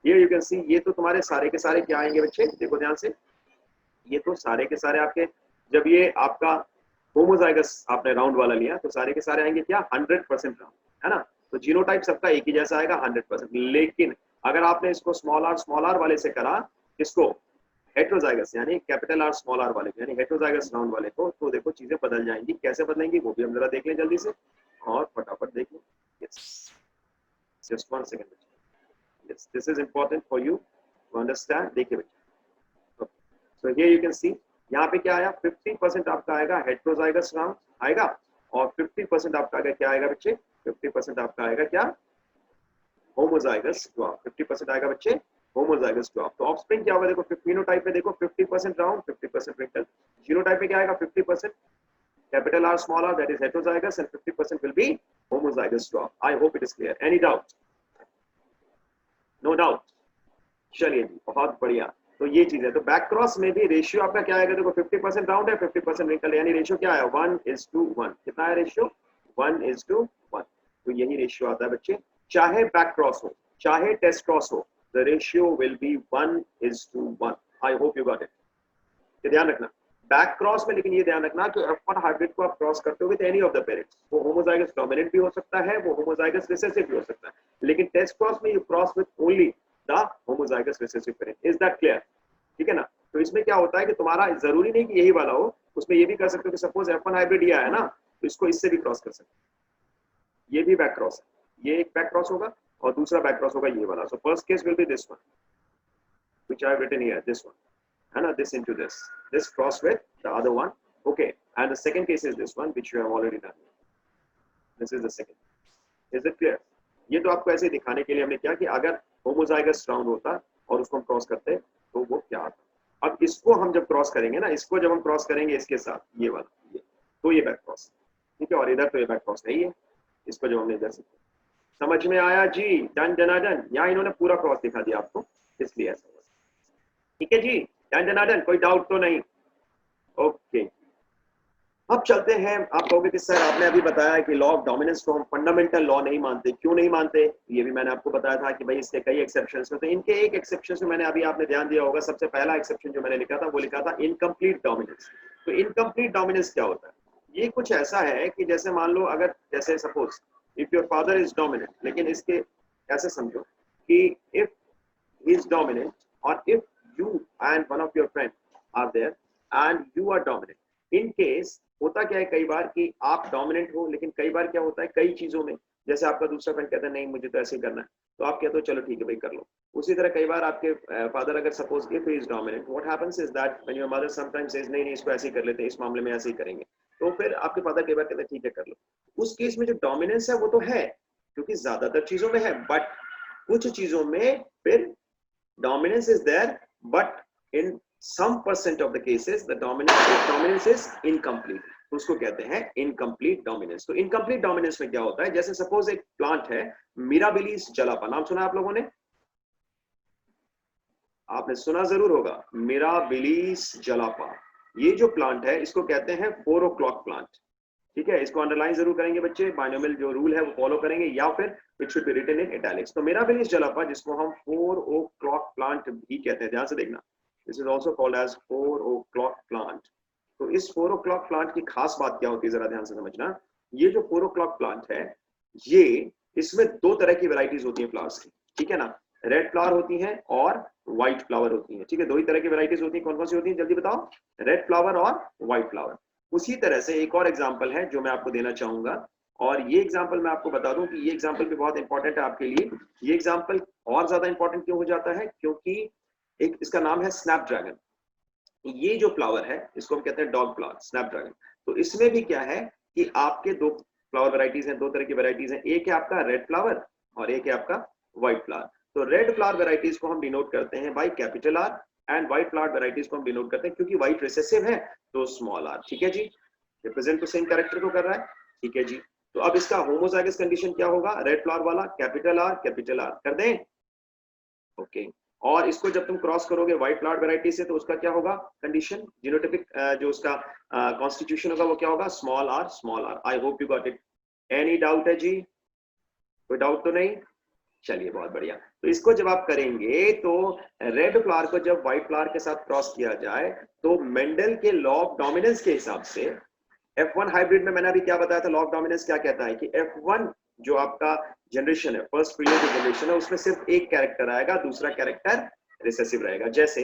here you can see, ये तो तुम्हारे सारे के सारे क्या आएंगे बच्चे, देखो ध्यान से. ये तो सारे के सारे आपके, जब ये आपका होमोजाइगस आपने राउंड वाला लिया तो सारे के सारे आएंगे क्या, 100% राउंड, है ना. तो जीनोटाइप सबका एक ही जैसा आएगा 100%. लेकिन अगर आपने इसको स्मॉल आर वाले से करा, इसको हेटेरोजाइगस यानी कैपिटल आर स्मॉल आर वाले, यानी हेटेरोजाइगस राउंड वाले को, तो देखो चीजें बदल जाएंगी. कैसे बदलेंगी वो भी हम जरा देख लें जल्दी से, और फटाफट देख लें. Yes, just 1 second. Yes, this is important for you to understand. देखिए बच्चे, so here you can see, यहाँ पे क्या आया, 50% आपका आएगा हेटेरोजाइगस राउंड आएगा, और 50% आपका आएगा क्या आएगा बच्चे, 50% आपका आएगा क्या, होमोजाइगस ड्वार्फ. 50% आएगा बच्चे होमोजाइगस ड्रॉप। तो ऑफस्प्रिंग क्या होगा, देखो फिनोटाइप में देखो 50% राउंड 50% रिंकल, जीनोटाइप में क्या आएगा 50% capital R small r, that is heterozygous, and 50% will be homozygous drop. I hope it is clear. Any doubt? No doubt. चलिए जी बहुत बढ़िया। तो ये चीज है। तो बैक क्रॉस में भी रेशियो आपका क्या आएगा, देखो 50% राउंड है 50% रिंकल, यानी रेशियो क्या है 1:1। कितना है रेशियो 1:1। तो यही रेशियो आता है बच्चे, चाहे बैक क्रॉस हो चाहे टेस्ट क्रॉस हो, the ratio will be 1:1। I hope you got it. ये ध्यान रखना बैक क्रॉस में, लेकिन ये ध्यान रखना कि F1 हाइब्रिड को आप क्रॉस करते हो with any of the parents, वो होमोजाइगस डोमिनेंट भी हो सकता है, वो होमोजाइगस रिसेसिव भी हो सकता है, लेकिन टेस्ट क्रॉस में you cross with only the homozygous recessive parent. Is that clear? ठीक है ना। तो इसमें क्या होता है कि तुम्हारा जरूरी नहीं कि यही वाला हो, उसमें ये भी कर सकते हो कि सपोज F1 हाइब्रिड ये है ना, तो इसको इससे भी क्रॉस कर सकते हो, ये भी बैक क्रॉस है, ये एक बैक क्रॉस होगा और दूसरा बैक क्रॉस होगा ये वाला। So first case will be this one which I have written here, this one, है ना, this into this cross with the other one, okay, and the second case is this one which you have already done. This is the second. Is it clear? ये तो आपको ऐसे दिखाने के लिए हमने क्या कि अगर होमोजाइगस राउंड होता और उसको हम क्रॉस करते तो वो क्या आता। अब इसको हम जब क्रॉस करेंगे ना, इसको जब हम क्रॉस करेंगे इसके साथ ये वाला, ये तो ये बैक क्रॉस, ठीक है, और इधर तो ये बैक क्रॉस नहीं है, इसको जब हमने इधर से, समझ में आया जी? डन जनार्दन, यहाँ इन्होंने पूरा क्रॉस दिखा दिया आपको, इसलिए ऐसा हुआ। ठीक है जी, डन जनार्दन, कोई डाउट तो नहीं? ओके, अब चलते हैं। आप कहोगे कि सर आपने अभी बताया कि लॉ ऑफ डोमिनेंस को हम फंडामेंटल लॉ नहीं मानते, क्यों नहीं मानते? ये भी मैंने आपको बताया था कि भाई इसके कई एक्सेप्शंस हैं, तो इनके एक एक्सेप्शन में मैंने अभी आपने ध्यान दिया होगा, सबसे पहला एक्सेप्शन जो मैंने लिखा था वो लिखा था इनकम्प्लीट डोमिनेंस। तो इनकम्प्लीट डोमिनेंस क्या होता है? ये कुछ ऐसा है कि जैसे मान लो अगर जैसे suppose if your father is dominant, लेकिन इसके ऐसे समझो कि इफ ही इज डोमिनेंट और if you and one of your friend are there and you are dominant, in case होता क्या है कई बार कि आप डोमिनेंट हो, लेकिन कई बार क्या होता है कई चीजों में, जैसे आपका दूसरा फ्रेंड कहता है नहीं मुझे तो ऐसे ही करना है, तो आप कहते हो चलो ठीक है भाई कर लो। उसी तरह कई बार आपके फादर अगर suppose if he is dominant, what happens is that when your mother sometimes says नहीं नहीं इसको ऐसे ही कर लेते हैं, इस मामले में ऐसे ही करेंगे, तो फिर आपके फादर कई बार कहते हैं ठीक है कर लो। उस केस में जो डोमिनेंस है वो तो है क्योंकि ज्यादातर चीजों में है, बट कुछ चीजों में फिर dominance is there, but in some percent of the cases the dominance is incomplete, तो उसको कहते हैं incomplete dominance। तो incomplete dominance में क्या होता है, जैसे सपोज एक प्लांट है मिराबिलिस जलापा, नाम सुना आप लोगों ने? आपने सुना जरूर होगा मिराबिलिस जलापा। ये जो प्लांट है इसको कहते हैं 4 o'clock प्लांट, ठीक है, इसको अंडरलाइन जरूर करेंगे बच्चे, बाइनोमियल जो रूल है वो फॉलो करेंगे, या फिर it should be written in italics. तो मिराबिलिस जलापा जिसको हम 4 o'clock प्लांट भी कहते हैं, ध्यान से देखना, this is also called as 4 o'clock plant. तो इस 4 o'clock प्लांट की खास बात क्या होती है जरा ध्यान से समझना। ये जो 4 o'clock प्लांट है, ये इसमें दो तरह की वैरायटीज होती है फ्लावर्स की, ठीक है ना, रेड फ्लावर होती हैं और व्हाइट फ्लावर होती हैं, ठीक है, दो ही तरह की वैरायटीज होती हैं। कौन कौन सी होती हैं जल्दी बताओ? रेड फ्लावर और व्हाइट फ्लावर। उसी तरह से एक और एग्जांपल है जो मैं आपको देना चाहूंगा, और ये एग्जांपल मैं आपको बता दूं कि ये एग्जांपल भी बहुत इंपॉर्टेंट है आपके लिए। ये एग्जांपल और ज्यादा इंपॉर्टेंट क्यों हो जाता है, क्योंकि एक इसका नाम है स्नैपड्रैगन। ये जो फ्लावर है इसको हम कहते हैं डॉग फ्लावर, स्नैपड्रैगन। तो इसमें भी क्या है कि आपके दो फ्लावर वैरायटीज हैं, दो तरह की वैरायटीज हैं, एक है आपका रेड फ्लावर और एक है आपका व्हाइट फ्लावर। तो रेड फ्लावर वैरायटीज को हम डिनोट करते हैं by capital R, and white flower varieties को हम डिनोट करते हैं क्योंकि व्हाइट रिसेसिव है तो स्मॉल आर, ठीक है जी, रिप्रेजेंट तो सेम कैरेक्टर को कर रहा है, ठीक है जी। तो अब इसका होमोजाइगस कंडीशन क्या होगा, रेड फ्लावर वाला कैपिटल आर कर दें, ओके। और इसको जब तुम क्रॉस करोगे व्हाइट फ्लावर वैरायटी से तो उसका क्या होगा कंडीशन, जीनोटाइपिक जो उसका कॉन्स्टिट्यूशन होगा वो क्या होगा, small R. I hope you got it. Any doubt है जी? कोई डाउट तो नहीं? चलिए बहुत बढ़िया। तो इसको जब आप करेंगे तो रेड फ्लावर को जब व्हाइट फ्लावर के साथ क्रॉस किया जाए तो मेंडल के लॉ ऑफ डोमिनेंस के हिसाब से F1 हाइब्रिड में मैंने अभी क्या बताया था, लॉ ऑफ डोमिनेंस क्या कहता है कि F1 जो आपका जनरेशन है, फर्स्ट पीरियड जो जनरेशन है, उसमें सिर्फ एक कैरेक्टर आएगा, दूसरा कैरेक्टर रिसेसिव रहेगा। जैसे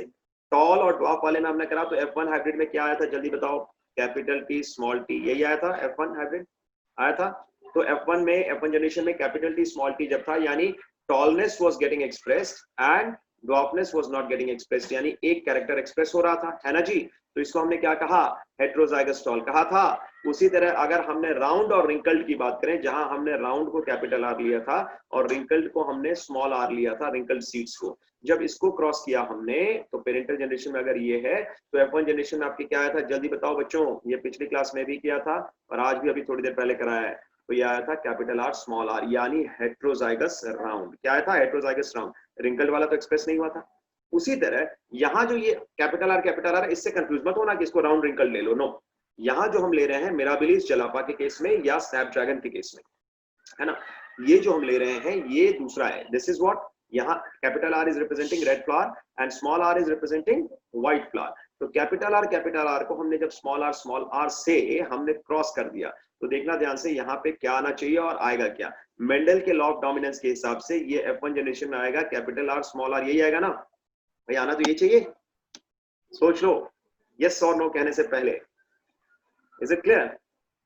टॉल और ड्वार्फ वाले में हमने करा तो F1 हाइब्रिड में क्या आया था जल्दी बताओ, कैपिटल टी स्मॉल टी, यही आया था F1 हाइब्रिड आया था। तो F1 में F1 जनरेशन में कैपिटल टी स्मॉल टी जब था, यानी tallness was getting expressed and dwarfness was not getting expressed, यानी एक कैरेक्टर एक्सप्रेस हो रहा था, है ना जी। तो इसको हमने क्या कहा, हेट्रोजाइगस टॉल कहा था। उसी तरह अगर हमने राउंड और रिंकल्ड की बात करें, जहां हमने राउंड को कैपिटल आर लिया था और रिंकल्ड को हमने स्मॉल आर लिया था, रिंकल्ड सीड्स को, जब इसको क्रॉस किया हमने, तो पेरेंटल जनरेशन में अगर ये है तो F1 जनरेशन में आपके क्या आया था, जल्दी बताओ बच्चों, ये पिछली क्लास में भी किया था और आज भी अभी थोड़ी देर पहले कराया है। तो ये आया था कैपिटल आर स्मॉल आर, यानी हेट्रोजाइगस राउंड। क्या आया था, हेट्रोजाइगस राउंड। रिंकल्ड वाला तो एक्सप्रेस नहीं हुआ था। उसी तरह यहाँ जो ये कैपिटल आर, इससे कंफ्यूज मत होना कि इसको राउंड रिंकल ले लो, नो। यहाँ जो हम ले रहे हैं मिराबिलिस जलापा के केस में या स्नैपड्रैगन के केस में, है ना, ये जो हम ले रहे हैं ये दूसरा है। दिस इज व्हाट, यहाँ capital R is representing red flower and small R is representing white flower. तो कैपिटल आर को हमने जब स्मॉल आर से हमने क्रॉस कर दिया, तो देखना ध्यान से यहाँ पे क्या आना चाहिए और आएगा क्या। मेंडल के लॉ ऑफ डोमिनेंस के हिसाब से ये F1 जनरेशन में आएगा कैपिटल आर स्मॉल आर, यही आएगा ना भाई, आना तो ये चाहिए। सोच लो यस और नो कहने से पहले, इज इट क्लियर।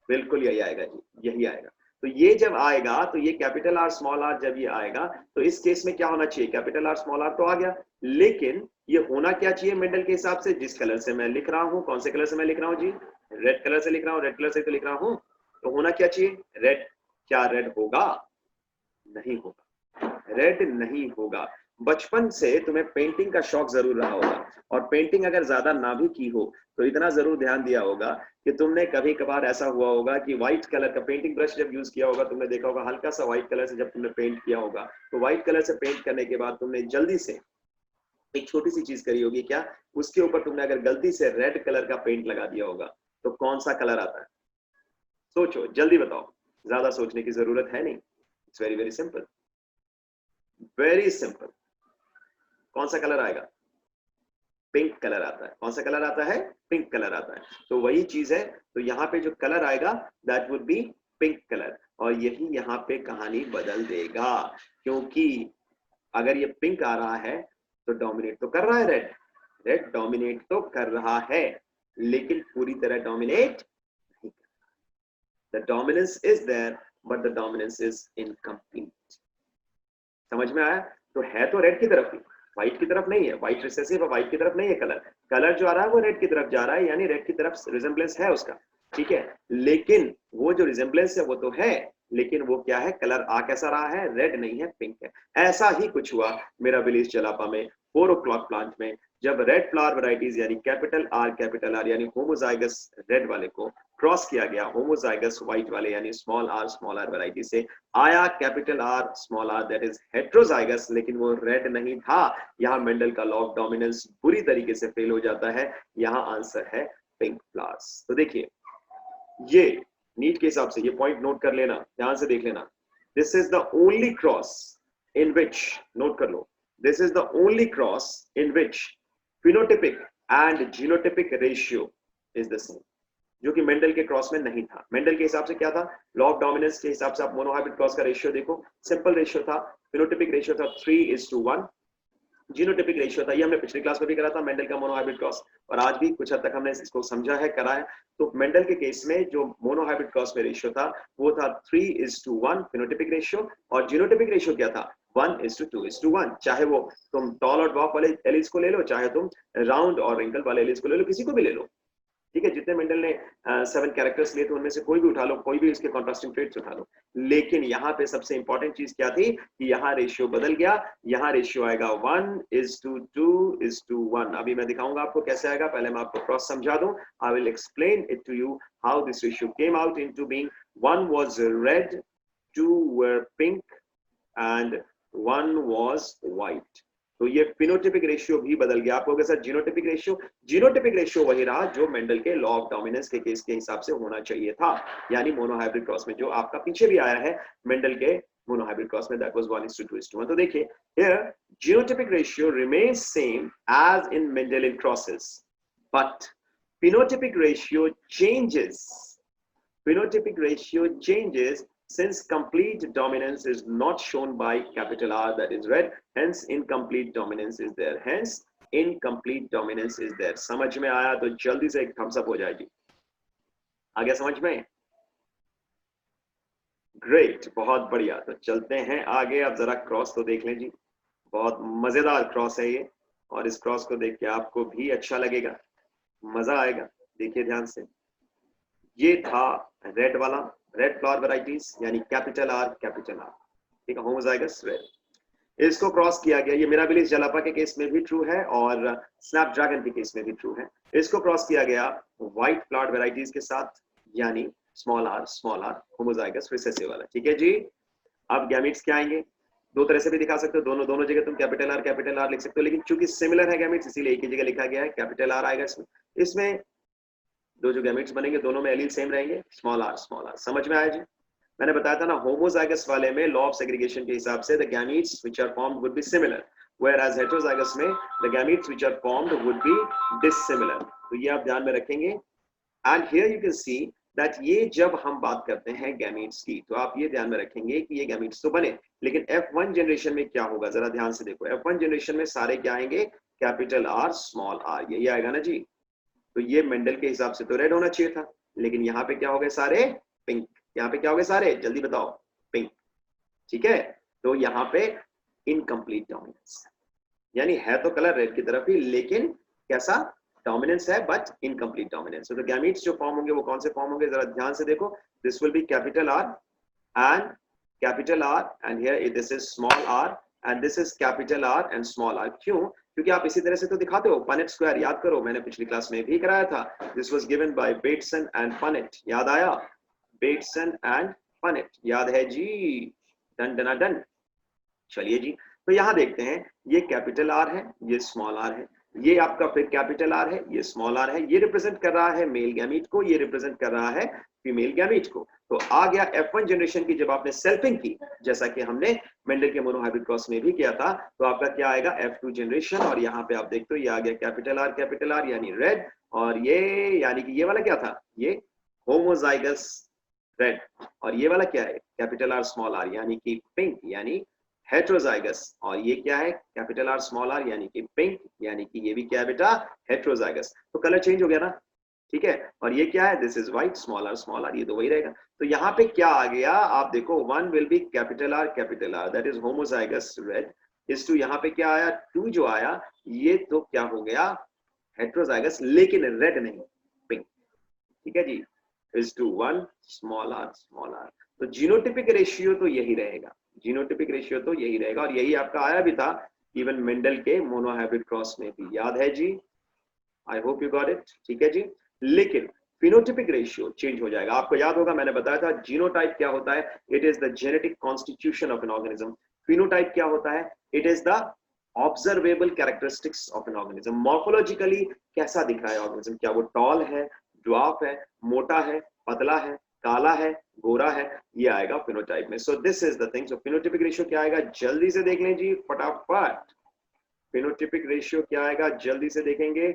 बिल्कुल यही आएगा जी, यही आएगा। तो ये जब आएगा, तो ये कैपिटल आर स्मॉल आर जब ये आएगा, तो इस केस में क्या होना चाहिए, कैपिटल आर स्मॉल आर तो आ गया, लेकिन ये होना क्या चाहिए मेंडल के हिसाब से, जिस कलर से मैं लिख रहा हूं, कौन से कलर से मैं लिख रहा हूं जी, रेड कलर से लिख रहा हूं, रेड कलर से तो लिख रहा हूं, तो होना क्या चाहिए, रेड। क्या रेड होगा, नहीं होगा, रेड नहीं होगा। बचपन से तुम्हें पेंटिंग का शौक जरूर रहा होगा, और पेंटिंग अगर ज्यादा ना भी की हो तो इतना जरूर ध्यान दिया होगा कि तुमने कभी कभार ऐसा हुआ होगा कि व्हाइट कलर का पेंटिंग ब्रश जब यूज किया होगा, तुमने देखा होगा हल्का सा व्हाइट कलर से जब तुमने पेंट किया होगा, तो व्हाइट कलर से पेंट करने के बाद तुमने जल्दी से एक छोटी सी चीज करी होगी, क्या, उसके ऊपर तुमने अगर गलती से रेड कलर का पेंट लगा दिया होगा, तो कौन सा कलर आता है, सोचो जल्दी बताओ, ज्यादा सोचने की जरूरत है नहीं, it's very very simple, very simple. कौन सा कलर आएगा, पिंक कलर आता है। कौन सा कलर आता है, पिंक कलर आता है। तो वही चीज है, तो यहाँ पे जो कलर आएगा that would be pink colour, और यही यहाँ पे कहानी बदल देगा, क्योंकि अगर ये पिंक आ रहा है तो डोमिनेट तो कर रहा है रेड, रेड डोमिनेट तो कर रहा है, लेकिन पूरी तरह डोमिनेट नहीं कर, the dominance is there but the dominance is incomplete. समझ में आया। तो है तो रेड की तरफ ही, व्हाइट की तरफ नहीं है, व्हाइट रिसेसिव और व्हाइट की तरफ नहीं है, कलर कलर जो आ रहा है वो रेड की तरफ जा रहा है, यानी रेड की तरफ रिजेम्बलेंस है उसका, ठीक है, लेकिन वो जो रिजेम्बलेंस है वो तो है, लेकिन वो क्या है, कलर आ कैसा रहा है, रेड नहीं है, पिंक है। ऐसा ही कुछ हुआ मिराबिलिस जलापा में 4 o'clock प्लांट में, जब रेड फ्लावर वैरायटीज यानी कैपिटल आर यानी होमोजाइगस रेड वाले को क्रॉस किया गया होमोजाइगस व्हाइट वाले यानी स्मॉल आर वैरायटी से, आया capital R small R that is heterozygous, लेकिन वो रेड नहीं था। यहाँ मेंडल का लॉ ऑफ डोमिनेंस बुरी तरीके से फेल हो जाता है, यहाँ आंसर है पिंक फ्लावर्स। तो देखिए ये नीट के हिसाब से ये पॉइंट नोट कर लेना, ध्यान से देख लेना, this is the only cross in which, note कर लो, this is the only cross in which phenotypic and genotypic ratio is the same, जो कि मेंडल के क्रॉस में नहीं था। मेंडल के हिसाब से क्या था, लॉ ऑफ डोमिनेंस के हिसाब से आप मोनोहाइब्रिड क्रॉस का रेशियो देखो, सिंपल रेशियो था, फिनोटिपिक रेशियो था 3:1, जीनोटिपिक रेशियो था, ये हमने पिछली क्लास में भी करा था मेंडल का मोनोहाइब्रिड क्रॉस, और आज भी कुछ हद तक हमने इसको समझा है, करा है। तो मेंडल के केस में जो मोनोहाइब्रिड क्रॉस में रेशियो था वो था 3:1 फिनोटिपिक रेशियो, और जीनोटिपिक रेशियो क्या था 1:2:1, चाहे वो तुम टॉल और ड्वार्फ वाले एलिस को ले लो, चाहे तुम राउंड और रिंकल वाले एलिस को ले लो, किसी को भी ले लो, ठीक है, जितने मेंडल ने 7 कैरेक्टर्स लिए थे उनमें से कोई भी उठा लो, कोई भी इसके कॉन्ट्रास्टिंग ट्रेट्स उठा लो, लेकिन यहाँ पे सबसे इंपॉर्टेंट चीज क्या थी कि यहाँ रेशियो बदल गया, यहाँ रेशियो आएगा 1:2:1। अभी मैं दिखाऊंगा आपको कैसे आएगा, पहले मैं आपको क्रॉस समझा दूं, I will explain it to you how this ratio came out into being 1 was red, 2 were pink and 1 was white। तो ये फिनोटिपिक रेशियो भी बदल गया। आप लोगों के साथ जीनोटिपिक रेशियो वही रहा जो मेंडल के लॉ ऑफ डोमिनेंस के केस के हिसाब से होना चाहिए था, यानी मोनोहाइब्रिड क्रॉस में, जो आपका पीछे भी आया है मेंडल के मोनोहाइब्रिड क्रॉस में, दैट वाज 1:2:1। तो देखिए here genotypic ratio remains same as in Mendelian crosses, but phenotypic ratio changes, phenotypic ratio changes since complete dominance is not shown by capital R, that is red, hence incomplete dominance is there, hence incomplete dominance is there। समझ में आया तो जल्दी से एक थम्स अप हो जाएगी, आ गया समझ में, ग्रेट, बहुत बढ़िया। तो चलते हैं आगे, अब जरा क्रॉस तो देख लें जी, बहुत मजेदार क्रॉस है ये, और इस क्रॉस को देख के आपको भी अच्छा लगेगा, मजा आएगा। देखिए ध्यान से, ये था रेड वाला, रेड फ्लावर वैरायटीज यानी कैपिटल आर, ठीक है, होमोजाइगस रेड। इसको क्रॉस किया गया, ये मिराबिलिस जलापा के केस में भी ट्रू है और स्नैपड्रैगन के केस में भी ट्रू है। इसको क्रॉस किया गया व्हाइट फ्लावर वैरायटीज के साथ, यानी स्मॉल आर होमोजाइगस रिसेसिव वाला। ठीक है जी। अब गैमेट्स क्या आएंगे, दो तरह से भी दिखा सकते हो, दोनों जगह तुम कैपिटल आर लिख सकते हो, लेकिन चूंकि सिमिलर है गैमेट्स इसीलिए एक ही जगह लिखा गया है, कैपिटल आर आएगा इसमें। इसमें दो जो गैमेट्स बनेंगे दोनों में एलील सेम रहेंगे, स्मॉल आर। समझ में आया जी। मैंने बताया था ना होमोजाइगस वाले में लॉ ऑफ सेग्रीगेशन के हिसाब से the gametes which are formed would be similar, whereas heterozygous में the gametes which are formed would be dissimilar। तो ये आप ध्यान में रखेंगे। And here you can see that ये जब हम बात करते हैं गैमेट्स की, तो आप ये ध्यान में रखेंगे कि ये गैमेट्स तो बने, लेकिन F1 जनरेशन में क्या होगा, जरा ध्यान से देखो। F1 जनरेशन में सारे क्या आएंगे, कैपिटल आर स्मॉल आर, यही आएगा ना जी। तो ये मेंडल के हिसाब से तो रेड होना चाहिए था, लेकिन यहाँ पे क्या हो गए सारे पिंक। यहाँ पे क्या हो गए सारे, जल्दी बताओ, पिंक। ठीक है, तो यहाँ पे इनकम्प्लीट डोमिनेंस, यानी है तो कलर रेड की तरफ ही, लेकिन कैसा डोमिनेंस है, बट इनकम्प्लीट डोमिनेंस। तो गैमेट्स जो फॉर्म होंगे वो कौन से फॉर्म होंगे, जरा ध्यान से देखो। This will be capital R and here this is small R and this is capital R and small R. क्यों, क्योंकि आप इसी तरह से तो दिखाते हो। पनेट स्क्वायर याद करो, मैंने पिछली क्लास में भी कराया था। This was given by Bateson and Punnett, याद आया, बेटसन एंड पनेट, याद है जी। Done डना done. चलिए जी, तो यहां देखते हैं, ये कैपिटल आर है, ये स्मॉल आर है, ये आपका फिर कैपिटल आर है, ये स्मॉल आर है। ये रिप्रेजेंट कर रहा है मेल गैमीट को, ये रिप्रेजेंट कर रहा है फीमेल गैमीट को। तो आ गया F1 जनरेशन की जब आपने सेल्फिंग की, जैसा कि हमने मेंडल के मोनोहाइब्रिड क्रॉस में भी किया था, तो आपका क्या आएगा F2 जनरेशन। और यहाँ पे आप देखते हो ये आ गया कैपिटल आर यानी रेड, और ये यानी कि ये वाला क्या था, ये होमोजाइगस रेड, और ये वाला क्या है, कैपिटल आर स्मॉल आर यानी कि पिंक, यानी हेट्रोजाइगस। और ये क्या है, कैपिटल आर स्मॉल आर यानी कि पिंक, यानी कि ये भी क्या है बेटा, हेट्रोजाइगस। तो कलर चेंज हो गया ना, ठीक है। और ये क्या है, this is white, small R, ये तो वही रहेगा। तो यहाँ पे क्या आ गया, आप देखो, one will be capital are that is homozygous red, इस टू यहाँ पे क्या आया, टू जो आया ये तो क्या हो गया, हेट्रोजाइगस, लेकिन रेड नहीं, पिंक। ठीक है जी, is two one small R. तो जीनोटिपिक रेशियो तो यही रहेगा, और यही आपका आया भी था इवन मेंडल के मोनोहाइब्रिड क्रॉस में भी, याद है जी। I hope you got it. ठीक है जी, लेकिन फिनोटिपिक रेशियो चेंज हो जाएगा। आपको याद होगा मैंने बताया था जीनोटाइप क्या होता है, it is the genetic constitution of an organism. Phenotype क्या होता है, it is the observable characteristics of an organism. Morphologically कैसा दिख रहा है ऑर्गेनिज्म, क्या वो टॉल है, ड्वार्फ है, मोटा है, पतला है, काला है, गोरा है, ये आएगा फिनोटाइप में। So this is the thing. So phenotypic ratio क्या आएगा, जल्दी से देख लें जी फटाफट। फिनोटिपिक रेशियो क्या आएगा, जल्दी से देखेंगे।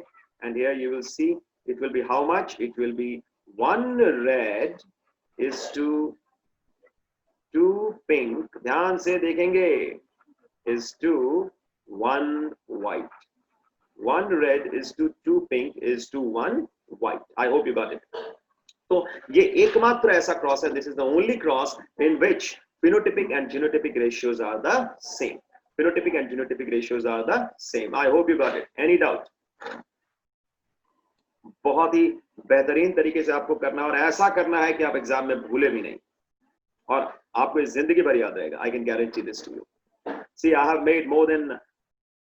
And here you will see it will be how much, it will be 1 red is to 2 pink, ध्यान से देखेंगे, is to 1 white, 1 red is to 2 pink is to 1 white। I hope you got it। तो ये एकमात्र ऐसा क्रॉस है, this is the only cross in which phenotypic and genotypic ratios are the same। phenotypic and genotypic ratios are the same। I hope you got it। Any doubt? बहुत ही बेहतरीन तरीके से आपको करना है, और ऐसा करना है कि आप एग्जाम में भूले भी नहीं, और आपको इस जिंदगी भर याद रहेगा। I can guarantee this to you। See, I have made more than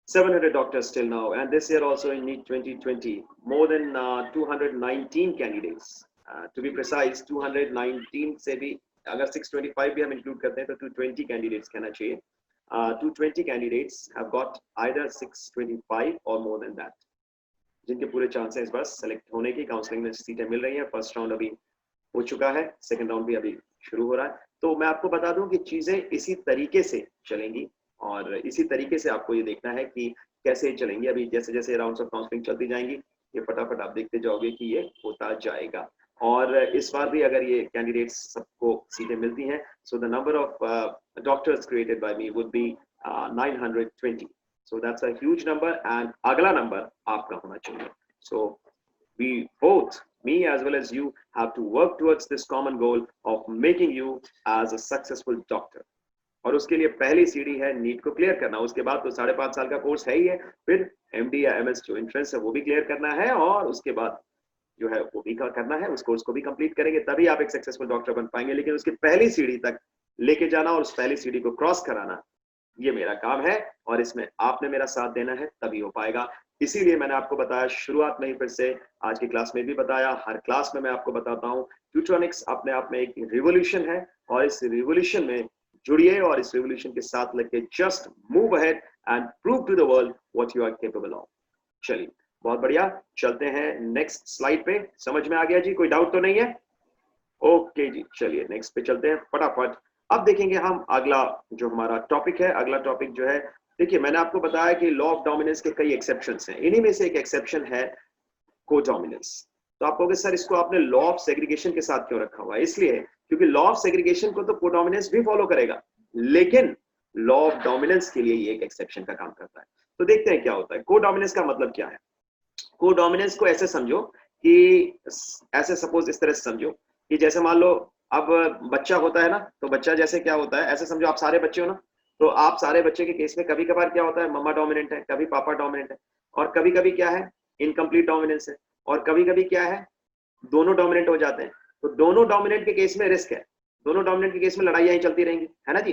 700 doctors till now, and this year also in NEET 2020, more than 219 candidates, to be precise 219 से भी अगर 625 भी हम इंक्लूड करते हैं तो 220 कैंडिडेट्स कहना चाहिए। 220 candidates have got either 625 or more than that, जिनके पूरे चांसेस बस सेलेक्ट होने की, काउंसलिंग में सीटें मिल रही हैं। फर्स्ट राउंड अभी हो चुका है, सेकंड राउंड भी अभी शुरू हो रहा है। तो मैं आपको बता दूं कि चीजें इसी तरीके से चलेंगी, और इसी तरीके से आपको ये देखना है कि कैसे चलेंगी। अभी जैसे जैसे राउंड्स ऑफ काउंसलिंग चलती जाएंगी, ये फटाफट आप देखते जाओगे कि ये होता जाएगा। और इस बार भी अगर ये कैंडिडेट्स सबको सीटें मिलती हैं, so the number of doctors created by me would be 920। So that's a huge number, and अगला नंबर आपका होना चाहिए। So we both, me as well as you, have to work towards this common goal of making you as a successful doctor। और उसके लिए पहली सीढ़ी है नीट को क्लियर करना। उसके बाद तो 5.5 साल का कोर्स है ही है, फिर एमडी या एमएस जो एंट्रेंस है वो भी क्लियर करना है, और उसके बाद जो है वो भी करना है, उस कोर्स को भी कंप्लीट करेंगे तभी आप एक सक्सेसफुल डॉक्टर बन पाएंगे। लेकिन उसकी पहली सीढ़ी तक लेके जाना और उस पहली सीढ़ी को क्रॉस कराना, ये मेरा काम है, और इसमें आपने मेरा साथ देना है, तभी हो पाएगा। इसीलिए मैंने आपको बताया शुरुआत में ही, फिर से आज की क्लास में भी बताया, हर क्लास में मैं आपको बताता हूँ ट्यूटोनिक्स अपने आप में एक रिवोल्यूशन है, और इस रिवोल्यूशन में जुड़िए और इस रिवोल्यूशन के साथ लेके just move ahead and prove to the world what you are capable of. चलिए बहुत बढ़िया, चलते हैं नेक्स्ट स्लाइड पे। समझ में आ गया जी? कोई डाउट तो नहीं है? ओके जी, चलिए नेक्स्ट पे चलते हैं फटाफट। अब देखेंगे हम अगला जो हमारा टॉपिक है। अगला टॉपिक जो है, देखिए मैंने आपको बताया कि लॉ ऑफ डोमिनेंस के कई एक्सेप्शंस हैं, इन्हीं में से एक एक्सेप्शन है कोडोमिनेंस। तो आप कहोगे सर इसको आपने लॉ ऑफ सेग्रीगेशन के साथ क्यों रखा हुआ है? इसलिए क्योंकि लॉ ऑफ सेग्रीगेशन को तो कोडोमिनेंस भी फॉलो करेगा, लेकिन लॉ ऑफ डोमिनेंस के लिए ये एक एक्सेप्शन का काम करता है। तो देखते हैं क्या होता है। कोडोमिनेंस का मतलब क्या है? कोडोमिनेंस को ऐसे समझो कि ऐसे सपोज इस तरह से समझो कि जैसे मान लो अब बच्चा होता है ना, तो बच्चा जैसे क्या होता है, ऐसे समझो आप सारे बच्चे हो ना, तो आप सारे बच्चे के केस में कभी कभार क्या होता है, मम्मा डोमिनेंट है, कभी पापा डोमिनेंट है, और कभी कभी क्या है, इनकम्प्लीट डोमिनेंस है, और कभी कभी क्या है, दोनों डोमिनेंट हो जाते हैं। तो दोनों डोमिनेंट के केस में रिस्क है, दोनों डोमिनेंट के केस में लड़ाइयां ही चलती रहेंगी, है ना जी?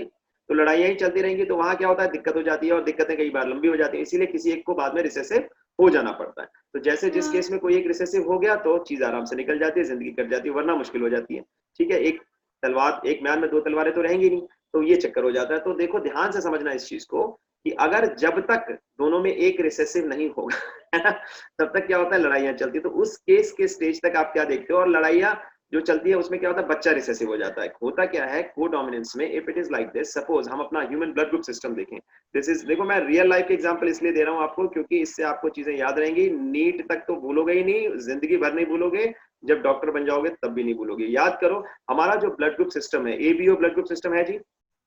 तो लड़ाइयां ही चलती रहेंगी, तो वहां क्या होता है, दिक्कत हो जाती है, और दिक्कतें कई बार लंबी हो जाती है, इसीलिए किसी एक को बाद में रिसेसिव हो जाना पड़ता है। तो जैसे जिस केस में कोई एक रिसेसिव हो गया तो चीज आराम से निकल जाती है, जिंदगी कट जाती है, वरना मुश्किल हो जाती है। ठीक है, एक तलवार, एक म्यान में दो तलवारें तो रहेंगी नहीं, तो ये चक्कर हो जाता है। तो देखो ध्यान से समझना इस चीज को कि अगर जब तक दोनों में एक रिसेसिव नहीं होगा है ना, तब तक क्या होता है, लड़ाइयां चलती है। तो उस केस के स्टेज तक आप क्या देखते हो, और लड़ाइयां जो चलती है उसमें क्या होता है, बच्चा रिसेसिव हो जाता है। होता क्या है कोडोमिनेंस में, if it is like this, suppose हम अपना ह्यूमन ब्लड ग्रुप सिस्टम देखें, दिस इज, देखो मैं रियल लाइफ के एग्जांपल इसलिए दे रहा हूं आपको क्योंकि इससे आपको चीजें याद रहेंगी, नीट तक तो भूलोगे ही नहीं, जिंदगी भर नहीं भूलोगे, जब डॉक्टर बन जाओगे तब भी नहीं भूलोगे। याद करो, हमारा जो ब्लड ग्रुप सिस्टम है, एबीओ ब्लड ग्रुप सिस्टम है जी,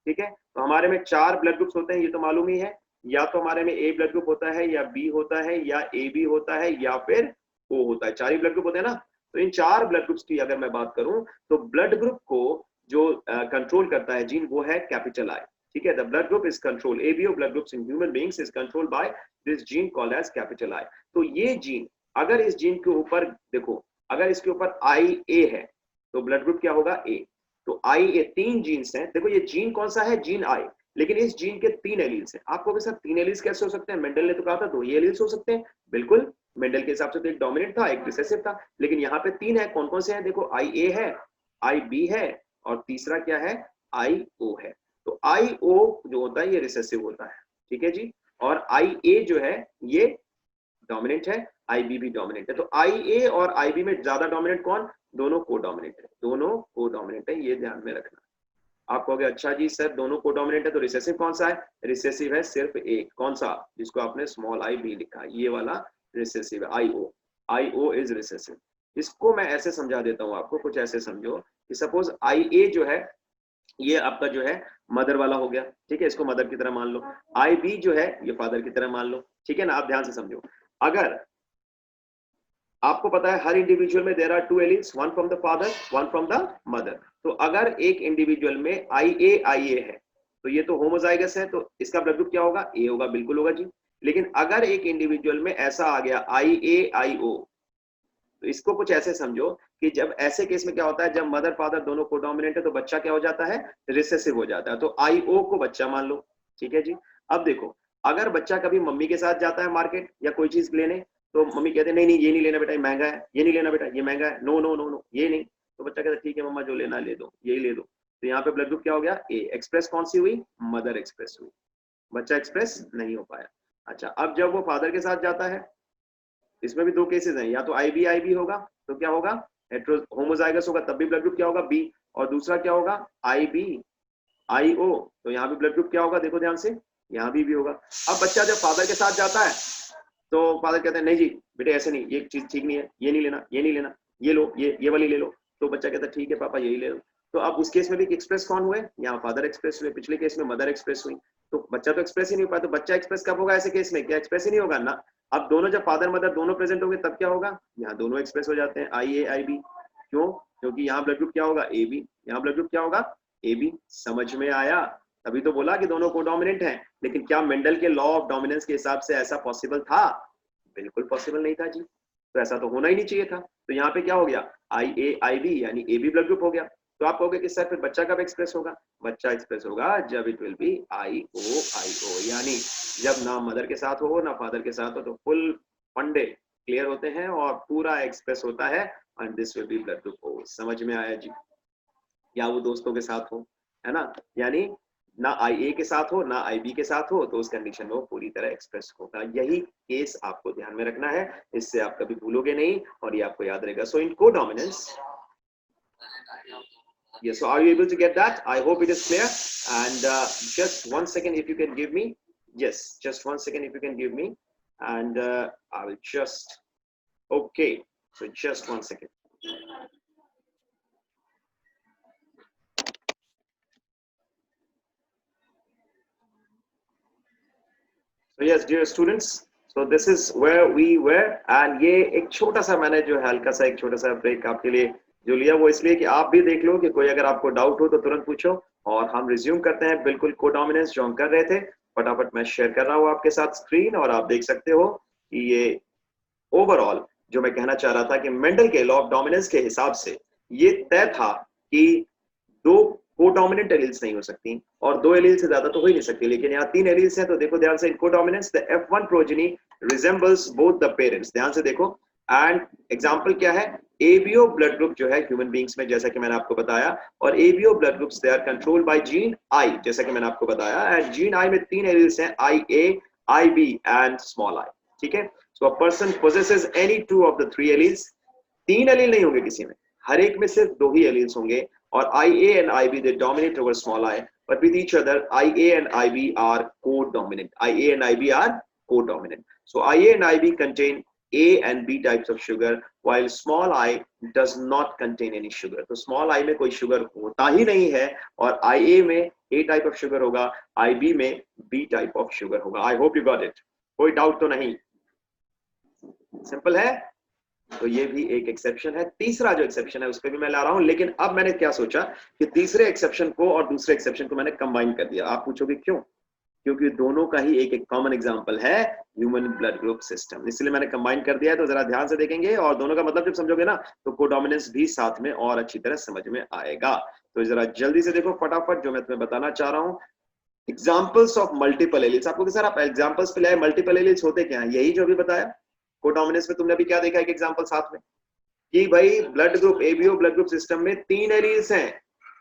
ठीक है? तो हमारे में 4 ब्लड ग्रुप्स होते हैं, ये तो मालूम ही है। या तो हमारे में ए ब्लड ग्रुप होता है, या बी होता है, या ए बी होता है, या फिर ओ होता है। 4 ही ब्लड ग्रुप होते हैं ना। तो इन 4 ब्लड ग्रुप्स की अगर मैं बात करूं, तो ब्लड ग्रुप को जो कंट्रोल करता है जीन, वो है कैपिटल आई। ठीक है, the blood group is control, ABO blood groups in human beings is controlled by this gene called as capital I. तो ये जीन, अगर इस जीन के ऊपर देखो, अगर इसके ऊपर आई ए है, तो ब्लड ग्रुप क्या होगा, ए। तो आई ए, 3 जीन्स हैं। देखो ये जीन कौन सा है, जीन आई, लेकिन इस जीन के 3 एलील्स हैं। आपको भी सर 3 एलील्स कैसे हो सकते हैं? मेंडल ने तो कहा था 2 ही एलील्स हो सकते हैं। बिल्कुल, मेंडल के हिसाब से तो एक डोमिनेंट था, एक रिसेसिव था, लेकिन यहाँ पे 3 है। कौन कौन से हैं? देखो, आई ए है, आई बी है, और तीसरा क्या है, आई ओ है। तो आई ओ जो होता है ये रिसेसिव होता है, ठीक है जी। और आई ए जो है ये डोमिनेंट है, आई बी भी डोमिनेंट है। तो आई ए और आई बी में ज्यादा डोमिनेंट कौन? दोनों को डोमिनेंट है, दोनों को डोमिनेंट है, ये ध्यान में रखना। आप कहोगे अच्छा जी सर दोनों को डोमिनेंट है, तो रिसेसिव कौन सा है? रिसेसिव है सिर्फ एक, कौन सा? जिसको आपने स्मॉल आई बी लिखा, ये वाला रिसेसिव है, आई ओ। आई ओ इज रिसेसिव। इसको मैं ऐसे समझा देता हूँ आपको, कुछ ऐसे समझो कि सपोज आई ए जो है ये आपका जो है मदर वाला हो गया, ठीक है, इसको मदर की तरह मान लो। आई बी जो है ये फादर की तरह मान लो, ठीक है ना? आप ध्यान से समझो, अगर आपको पता है हर इंडिविजुअल में there are 2 alleles, one from the father, one from the mother. तो अगर एक इंडिविजुअल में आई ए है, तो ये तो होमोजाइगस है, तो इसका ब्लड ग्रुप क्या होगा? ए होगा, बिल्कुल होगा जी। लेकिन अगर एक इंडिविजुअल में ऐसा आ गया आई ओ, तो इसको कुछ ऐसे समझो कि जब ऐसे केस में क्या होता है, जब मदर फादर दोनों को डोमिनेंट है, तो बच्चा क्या हो जाता है? रिसेसिव हो जाता है। तो आई ओ को बच्चा मान लो, ठीक है जी। अब देखो, अगर बच्चा कभी मम्मी के साथ जाता है मार्केट या कोई चीज लेने, तो मम्मी कहते हैं नहीं नहीं ये नहीं लेना बेटा, ये महंगा है, ये नहीं लेना बेटा, ये महंगा है, नो नो नो नो, ये नहीं। तो बच्चा कहता है ठीक है मम्मा जो लेना ले दो, यही ले दो। तो यहाँ पे ब्लड ग्रुप क्या हो गया? ए। एक्सप्रेस कौन सी हुई? मदर एक्सप्रेस हुई, बच्चा एक्सप्रेस नहीं हो पाया। अच्छा, अब जब वो फादर के साथ जाता है, इसमें भी 2 केसेस हैं, या तो आई बी होगा, तो क्या होगा? हेट्रो होमोजाइगस होगा, तब भी ब्लड ग्रुप क्या होगा? बी। और दूसरा क्या होगा? आई बी आई ओ, तो यहाँ भी ब्लड ग्रुप क्या होगा? देखो ध्यान से, यहाँ भी होगा। अब बच्चा जब फादर के साथ जाता है, तो फादर कहते हैं नहीं जी बेटे ऐसे नहीं, ये चीज ठीक नहीं है, ये नहीं लेना, ये नहीं लेना, ये लो, ये वाली ले लो। तो बच्चा कहता है ठीक है पापा यही ले लो। तो अब उस केस में भी एक्सप्रेस कौन हुए? यहाँ फादर एक्सप्रेस हुए, पिछले केस में मदर एक्सप्रेस हुई। तो बच्चा तो एक्सप्रेस ही नहीं हो पाया। तो बच्चा एक्सप्रेस कब होगा ऐसे केस में? क्या एक्सप्रेस ही नहीं होगा ना? अब दोनों जब फादर मदर दोनों प्रेजेंट होंगे तब क्या होगा? यहाँ दोनों एक्सप्रेस हो जाते हैं, आई ए आई बी। क्यों? क्योंकि यहाँ ब्लड ग्रुप क्या होगा? A B. यहाँ ब्लड ग्रुप क्या होगा? A B. समझ में आया? तभी तो बोला कि दोनों कोडोमिनेंट हैं, लेकिन क्या मेंडल के लॉ ऑफ डोमिनेंस के हिसाब से ऐसा पॉसिबल था? बिल्कुल पॉसिबल नहीं था जी। तो ऐसा तो होना ही नहीं चाहिए था। तो यहाँ पे क्या हो गया, आई ए आई बी यानी ए बी ब्लड ग्रुप हो गया। तो आप कहोगे कि सर फिर बच्चा कब एक्सप्रेस होगा? बच्चा एक्सप्रेस होगा जब इट विल बी आई ओ, यानी जब ना मदर के साथ हो ना फादर के साथ हो, तो फुल फंडे क्लियर होते हैं और पूरा एक्सप्रेस होता है, and this will be blood group O. समझ में आया जी? या वो दोस्तों के साथ हो, है ना, यानी ना आई ए के साथ हो ना आई बी के साथ हो, तो उस कंडीशन में वो पूरी तरह एक्सप्रेस होगा। यही केस आपको ध्यान में रखना है, इससे आप कभी भूलोगे नहीं और ये आपको याद रहेगा। सो इन codominance, yes, so are you able to get that? I hope it is clear. And just 1 second if you can give me. Yes, just 1 second if you can give me. And I will just, okay, so just 1 second. So yes, dear students, so this is where we were, and ये एक छोटा सा मैंने जो है हल्का सा एक छोटा सा ब्रेक आपके लिए जो लिया, वो इसलिए कि आप भी देख लो कि कोई अगर आपको डाउट हो तो तुरंत पूछो, और हम रिज्यूम करते हैं बिल्कुल कोडोमिनेंस जो हम कर रहे थे। फटाफट मैं शेयर कर रहा हूँ आपके साथ स्क्रीन, और आप देख सकते हो कि ये ओवरऑल जो मैं कहना चाह रहा था कि मेंडल के लॉ ऑफ डोमिनेंस के हिसाब से ये तय था कि दो कोडोमिनेंट एलील्स नहीं हो सकती, और दो एलील से ज्यादा तो हो ही नहीं सकती, लेकिन यहाँ तीन एलील्स हैं। तो देखो ध्यान से, in codominance the F1 progeny resembles both the parents. ध्यान से देखो, एंड एग्जांपल क्या है, एबीओ ब्लड ग्रुप जो है ह्यूमन बींग्स में, जैसा कि मैंने आपको बताया, और ABO blood groups they are controlled by gene I, जैसा कि मैंने आपको बताया, एंड जीन आई में तीन एलील्स हैं, I A, I B and small I. ठीक है, so a person possesses any two of the three alleles. तीन एलील नहीं होंगे किसी में, हर एक में सिर्फ दो ही एलील्स होंगे, और IA and IB they dominate over small I, but with each other IA and IB are co-dominant. IA and IB are co-dominant. So IA and IB contain A and B types of sugar, while small I does not contain any sugar. तो small I में कोई sugar होता ही नहीं है, और IA में A type of sugar होगा, IB में B type of sugar होगा। I hope you got it. कोई डाउट तो नहीं? सिंपल है। तो ये भी एक एक्सेप्शन है। तीसरा जो एक्सेप्शन है उस पर भी मैं ला रहा हूं, लेकिन अब मैंने क्या सोचा कि तीसरे एक्सेप्शन को और दूसरे एक्सेप्शन को मैंने कंबाइन कर दिया। आप पूछोगे क्यों? क्योंकि दोनों का ही एक एक कॉमन एग्जांपल है, ह्यूमन ब्लड ग्रुप सिस्टम, इसलिए मैंने कंबाइन कर दिया है। तो जरा ध्यान से देखेंगे, और दोनों का मतलब जब समझोगे ना, तो कोडोमिनेंस भी साथ में और अच्छी तरह समझ में आएगा। तो जरा जल्दी से देखो फटाफट जो मैं तुम्हें बताना चाह रहा हूँ, एग्जाम्पल्स ऑफ मल्टीपल एलील्स। आपको सर आप एग्जाम्पल्स पे लाए, मल्टीपल एलील्स होते क्या है? यही जो अभी बताया कोडोमिनेंस में, तुमने अभी क्या देखा, एक एग्जांपल साथ में, कि भाई blood group ABO blood group system में तीन एलील्स हैं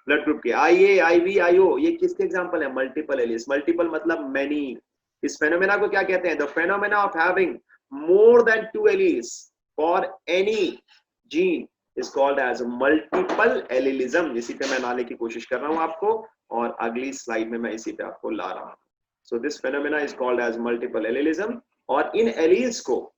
ब्लड ग्रुप के, आईए, आईबी, आईओ। ये किसके एग्जांपल है? Multiple alleles. मल्टीपल मतलब मेनी। इस फेनोमेना को क्या कहते हैं? The phenomena of having more than two alleles for any gene is called as multiple allelism. इसी पे मैं लाने की कोशिश कर रहा हूं आपको, और अगली स्लाइड में मैं इसी पे आपको ला रहा हूं। So this phenomena is called as multiple allelism, और इन एलील्स को,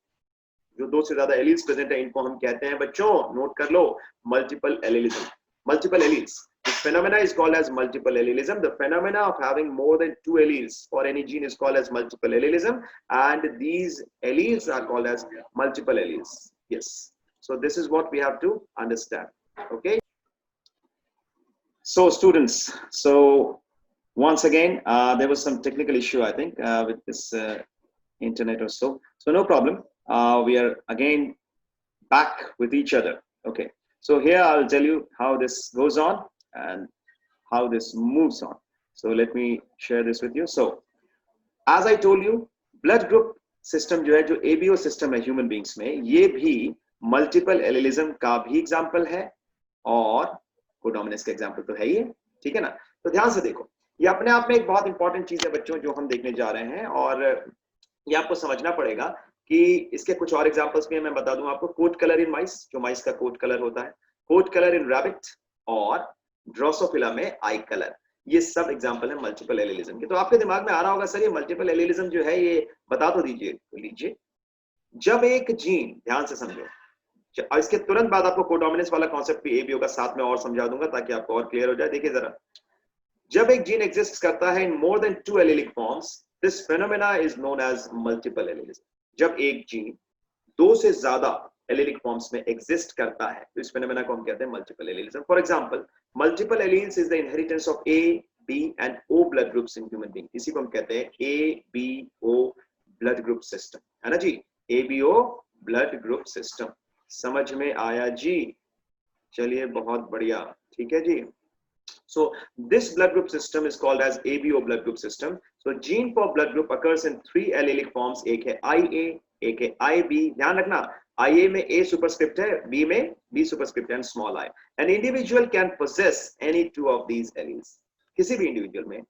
जो दो से ज्यादा एलील्स प्रेजेंट है, इनको हम कहते हैं, बच्चों नोट कर लो, multiple allelism. Multiple alleles, this phenomena is called as multiple allelism. The phenomena of having more than two alleles for any gene is called as multiple allelism, and these alleles are called as multiple alleles. Yes, so this is what we have to understand. Okay, so students, so once again there was some technical issue, I think, with this internet or so no problem. We are again back with each other. Okay, so here I'll tell you how this goes on and how this moves on. So let me share this with you. So as I told you, blood group system जो है, जो ABO system है human beings में, ये भी multiple allelism का भी example है, और कोडोमिनेंस का example तो है ही है। ठीक है ना? तो ध्यान से देखो, ये अपने आप में एक बहुत इंपॉर्टेंट चीज है बच्चों, जो हम देखने जा रहे हैं, और ये आपको समझना पड़ेगा कि इसके कुछ और एग्जांपल्स भी मैं बता दूं आपको। कोट कलर इन माइस, जो माइस का कोट कलर होता है, कोट कलर इन रैबिट, और ड्रोसोफिला में आई कलर, ये सब एग्जांपल है मल्टीपल एलीलिज्म के। तो आपके दिमाग में आ रहा होगा सर ये मल्टीपल एलीलिज्म जो है ये बता तो दीजिए। तो लीजिए, जब एक जीन, ध्यान से समझो, और इसके तुरंत बाद आपको कोडोमिनेंस वाला कॉन्सेप्ट भी एबीओ का साथ में और समझा दूंगा ताकि आपको और क्लियर हो जाए। देखिए जरा, जब एक जीन एग्जिस्ट करता है in more than two allelic forms, this phenomena is known as multiple allelism. जब एक जीन दो से ज्यादा एलीलिक फॉर्म्स में एग्जिस्ट करता है, तो इस फेनोमेना को हम कहते हैं multiple एलीलिज्म। For example, multiple alleles is the inheritance of A, B and O blood groups in human being. इसी को हम कहते हैं ABO blood group system, है ना जी? ABO blood group system. समझ में आया जी? चलिए बहुत बढ़िया, ठीक है जी. So this blood group system is called as ABO blood group system. So gene for blood group occurs in 3 allelic forms. एक है IA, एक है IB. ध्यान रखना, IA में A superscript है, B में B superscript and small I. An individual can possess any 2 of these alleles. किसी भी इंडिविजुअल में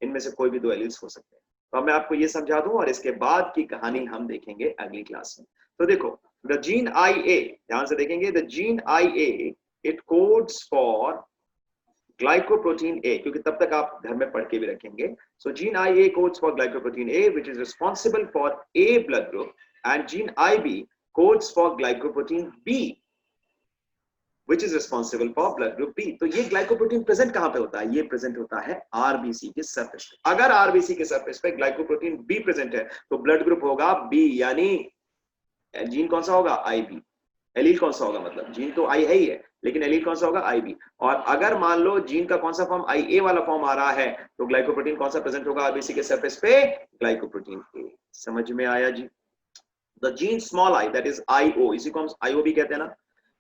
इनमें से कोई भी 2 एलील्स हो सकते हैं. तो मैं आपको ये समझा दूं और इसके बाद की कहानी हम देखेंगे अगली क्लास में. तो देखो, the gene IA, ध्यान से देखेंगे, the gene IA, it codes for glycoprotein A, क्योंकि तब तक आप घर में पढ़ के भी रखेंगे. So gene IA codes for glycoprotein A, which is responsible for A blood group, and gene IB codes for glycoprotein B, which is responsible for blood group B. तो ये glycoprotein प्रेजेंट कहाँ पे होता है? ये प्रेजेंट होता है RBC के सरफेस पे. अगर RBC के सरफेस पे glycoprotein B प्रेजेंट है तो ब्लड ग्रुप होगा B, यानी जीन कौन सा होगा? IB. एलील कौन सा होगा? मतलब जीन तो I है ही है, लेकिन एलील कौन सा होगा? IB. और अगर मान लो जीन का कौन सा फॉर्म IA वाला फॉर्म आ रहा है तो ग्लाइकोप्रोटीन कौन सा प्रेजेंट होगा RBC के सरफेस पे? Glycoprotein A. समझ में आया जी? The gene small I, that is IO, इसी को हम IO भी कहते हैं ना,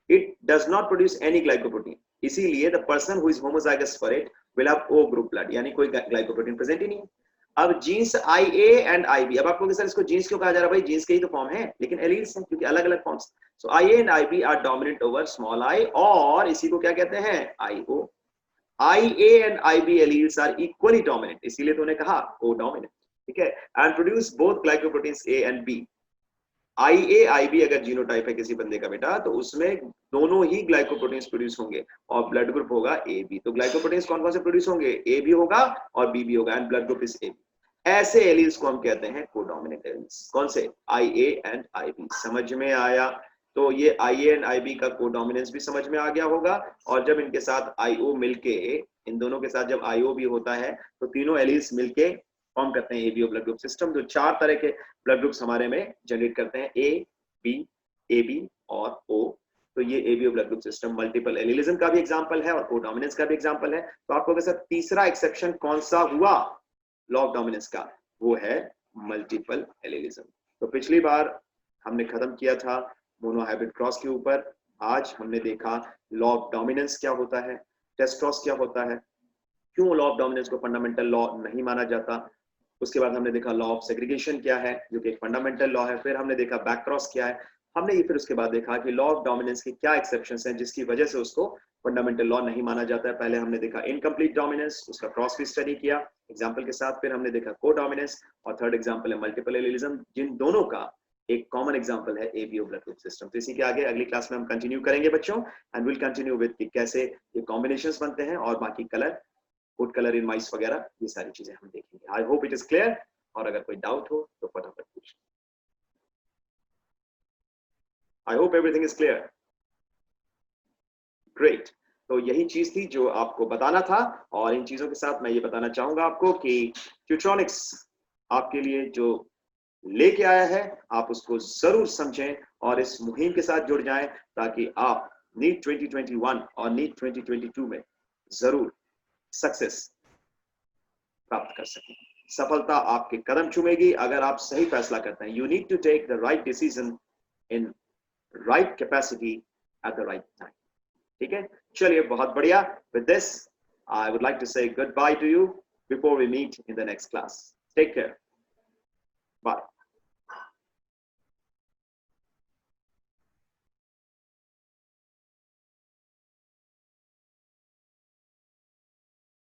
it does not produce any glycoprotein. इसीलिए the person who is homozygous for it will have O group blood, यानी कोई ग्लाइकोप्रोटीन प्रेजेंट ही नहीं है. अब जीन्स IA एंड IB, अब आपको सर इसको जीन्स क्यों कहा जा रहा है? भाई जीन्स के ही तो फॉर्म है, लेकिन एलील्स हैं क्योंकि अलग अलग forms. So IA and IB are dominant over small I, और इसी को क्या कहते हैं? IO. IA and IB alleles are equally dominant, इसीलिए तो उन्हें कहा कोडोमिनेंट, ठीक है, and produce both glycoproteins A and B. IA IB अगर जीनोटाइप है किसी बंदे का बेटा तो उसमें दोनों ही ग्लाइकोप्रोटीन्स प्रोड्यूस होंगे और ब्लड ग्रुप होगा AB. तो ग्लाइकोप्रोटीन्स कौन कौन से प्रोड्यूस होंगे? AB होगा और B भी होगा, and blood group is AB. ऐसे एलील्स को हम कहते हैं कोडोमिनेंट एलील्स. कौन से? IA and IB. समझ में आया? तो ये IA एंड IB का कोडोमिनेंस भी समझ में आ गया होगा, और जब इनके साथ IO मिलके, इन दोनों के साथ जब IO भी होता है तो तीनों एलील्स मिलके फॉर्म करते हैं ABO ब्लड ग्रुप सिस्टम, जो 4 तरह के ब्लड ग्रुप्स हमारे में जनरेट करते हैं, A, B, AB और O. तो ये ABO blood group system multiple allelism का भी एग्जांपल है और कोडोमिनेंस का भी एग्जांपल है. तो आपको वैसे तीसरा एक्सेप्शन कौन सा हुआ लॉ ऑफ डोमिनेंस का? वो है मल्टीपल एलिलिज्म. तो पिछली बार हमने खत्म किया था मोनोहाइब्रिड क्रॉस के ऊपर. आज हमने देखा लॉ ऑफ डोमिनेंस क्या होता है, टेस्ट क्रॉस क्या होता है, क्यों लॉ ऑफ डोमिनेंस को फंडामेंटल लॉ नहीं माना जाता. उसके बाद हमने देखा लॉ ऑफ सेग्रीगेशन क्या है, जो कि एक फंडामेंटल लॉ है. फिर हमने देखा बैक क्रॉस क्या है. हमने ये फिर उसके बाद देखा कि लॉ ऑफ डोमिनेंस के क्या एक्सेप्शंस हैं जिसकी वजह से उसको फंडामेंटल लॉ नहीं माना जाता है. पहले हमने देखा इनकम्प्लीट डोमिनेंस, उसका क्रॉस भी स्टडी किया एग्जांपल के साथ. फिर हमने देखा कोडोमिनेंस, और थर्ड एग्जांपल है मल्टीपल एलिलिज्म, जिन दोनों का एक कॉमन एग्जांपल है ABO ब्लड ग्रुप सिस्टम. तो इसी के आगे अगली क्लास में हम कंटिन्यू करेंगे बच्चों, एंड विल कंटिन्यू विद कि कैसे ये कॉम्बिनेशंस बनते हैं और बाकी कलर, फूड कलर इन माइस वगैरह, ये सारी चीजें हम देखेंगे. I hope it is clear, और अगर कोई डाउट हो तो फटाफट पूछ. I hope everything is clear. Great. तो यही चीज थी जो आपको बताना था, और इन चीजों के साथ मैं ये बताना चाहूंगा आपको कि ट्यूट्रॉनिक्स आपके लिए जो लेके आया है आप उसको जरूर समझें और इस मुहिम के साथ जुड़ जाएं, ताकि आप नीट 2021 और नीट 2022 में जरूर सक्सेस प्राप्त कर सकें. सफलता आपके कदम चूमेगी अगर आप सही फैसला करते हैं. You need to take the right decision in right capacity at the right time. ठीक है, चलिए बहुत बढ़िया. With this I would like to say good bye to you before we meet in the next class. Take care. Bye.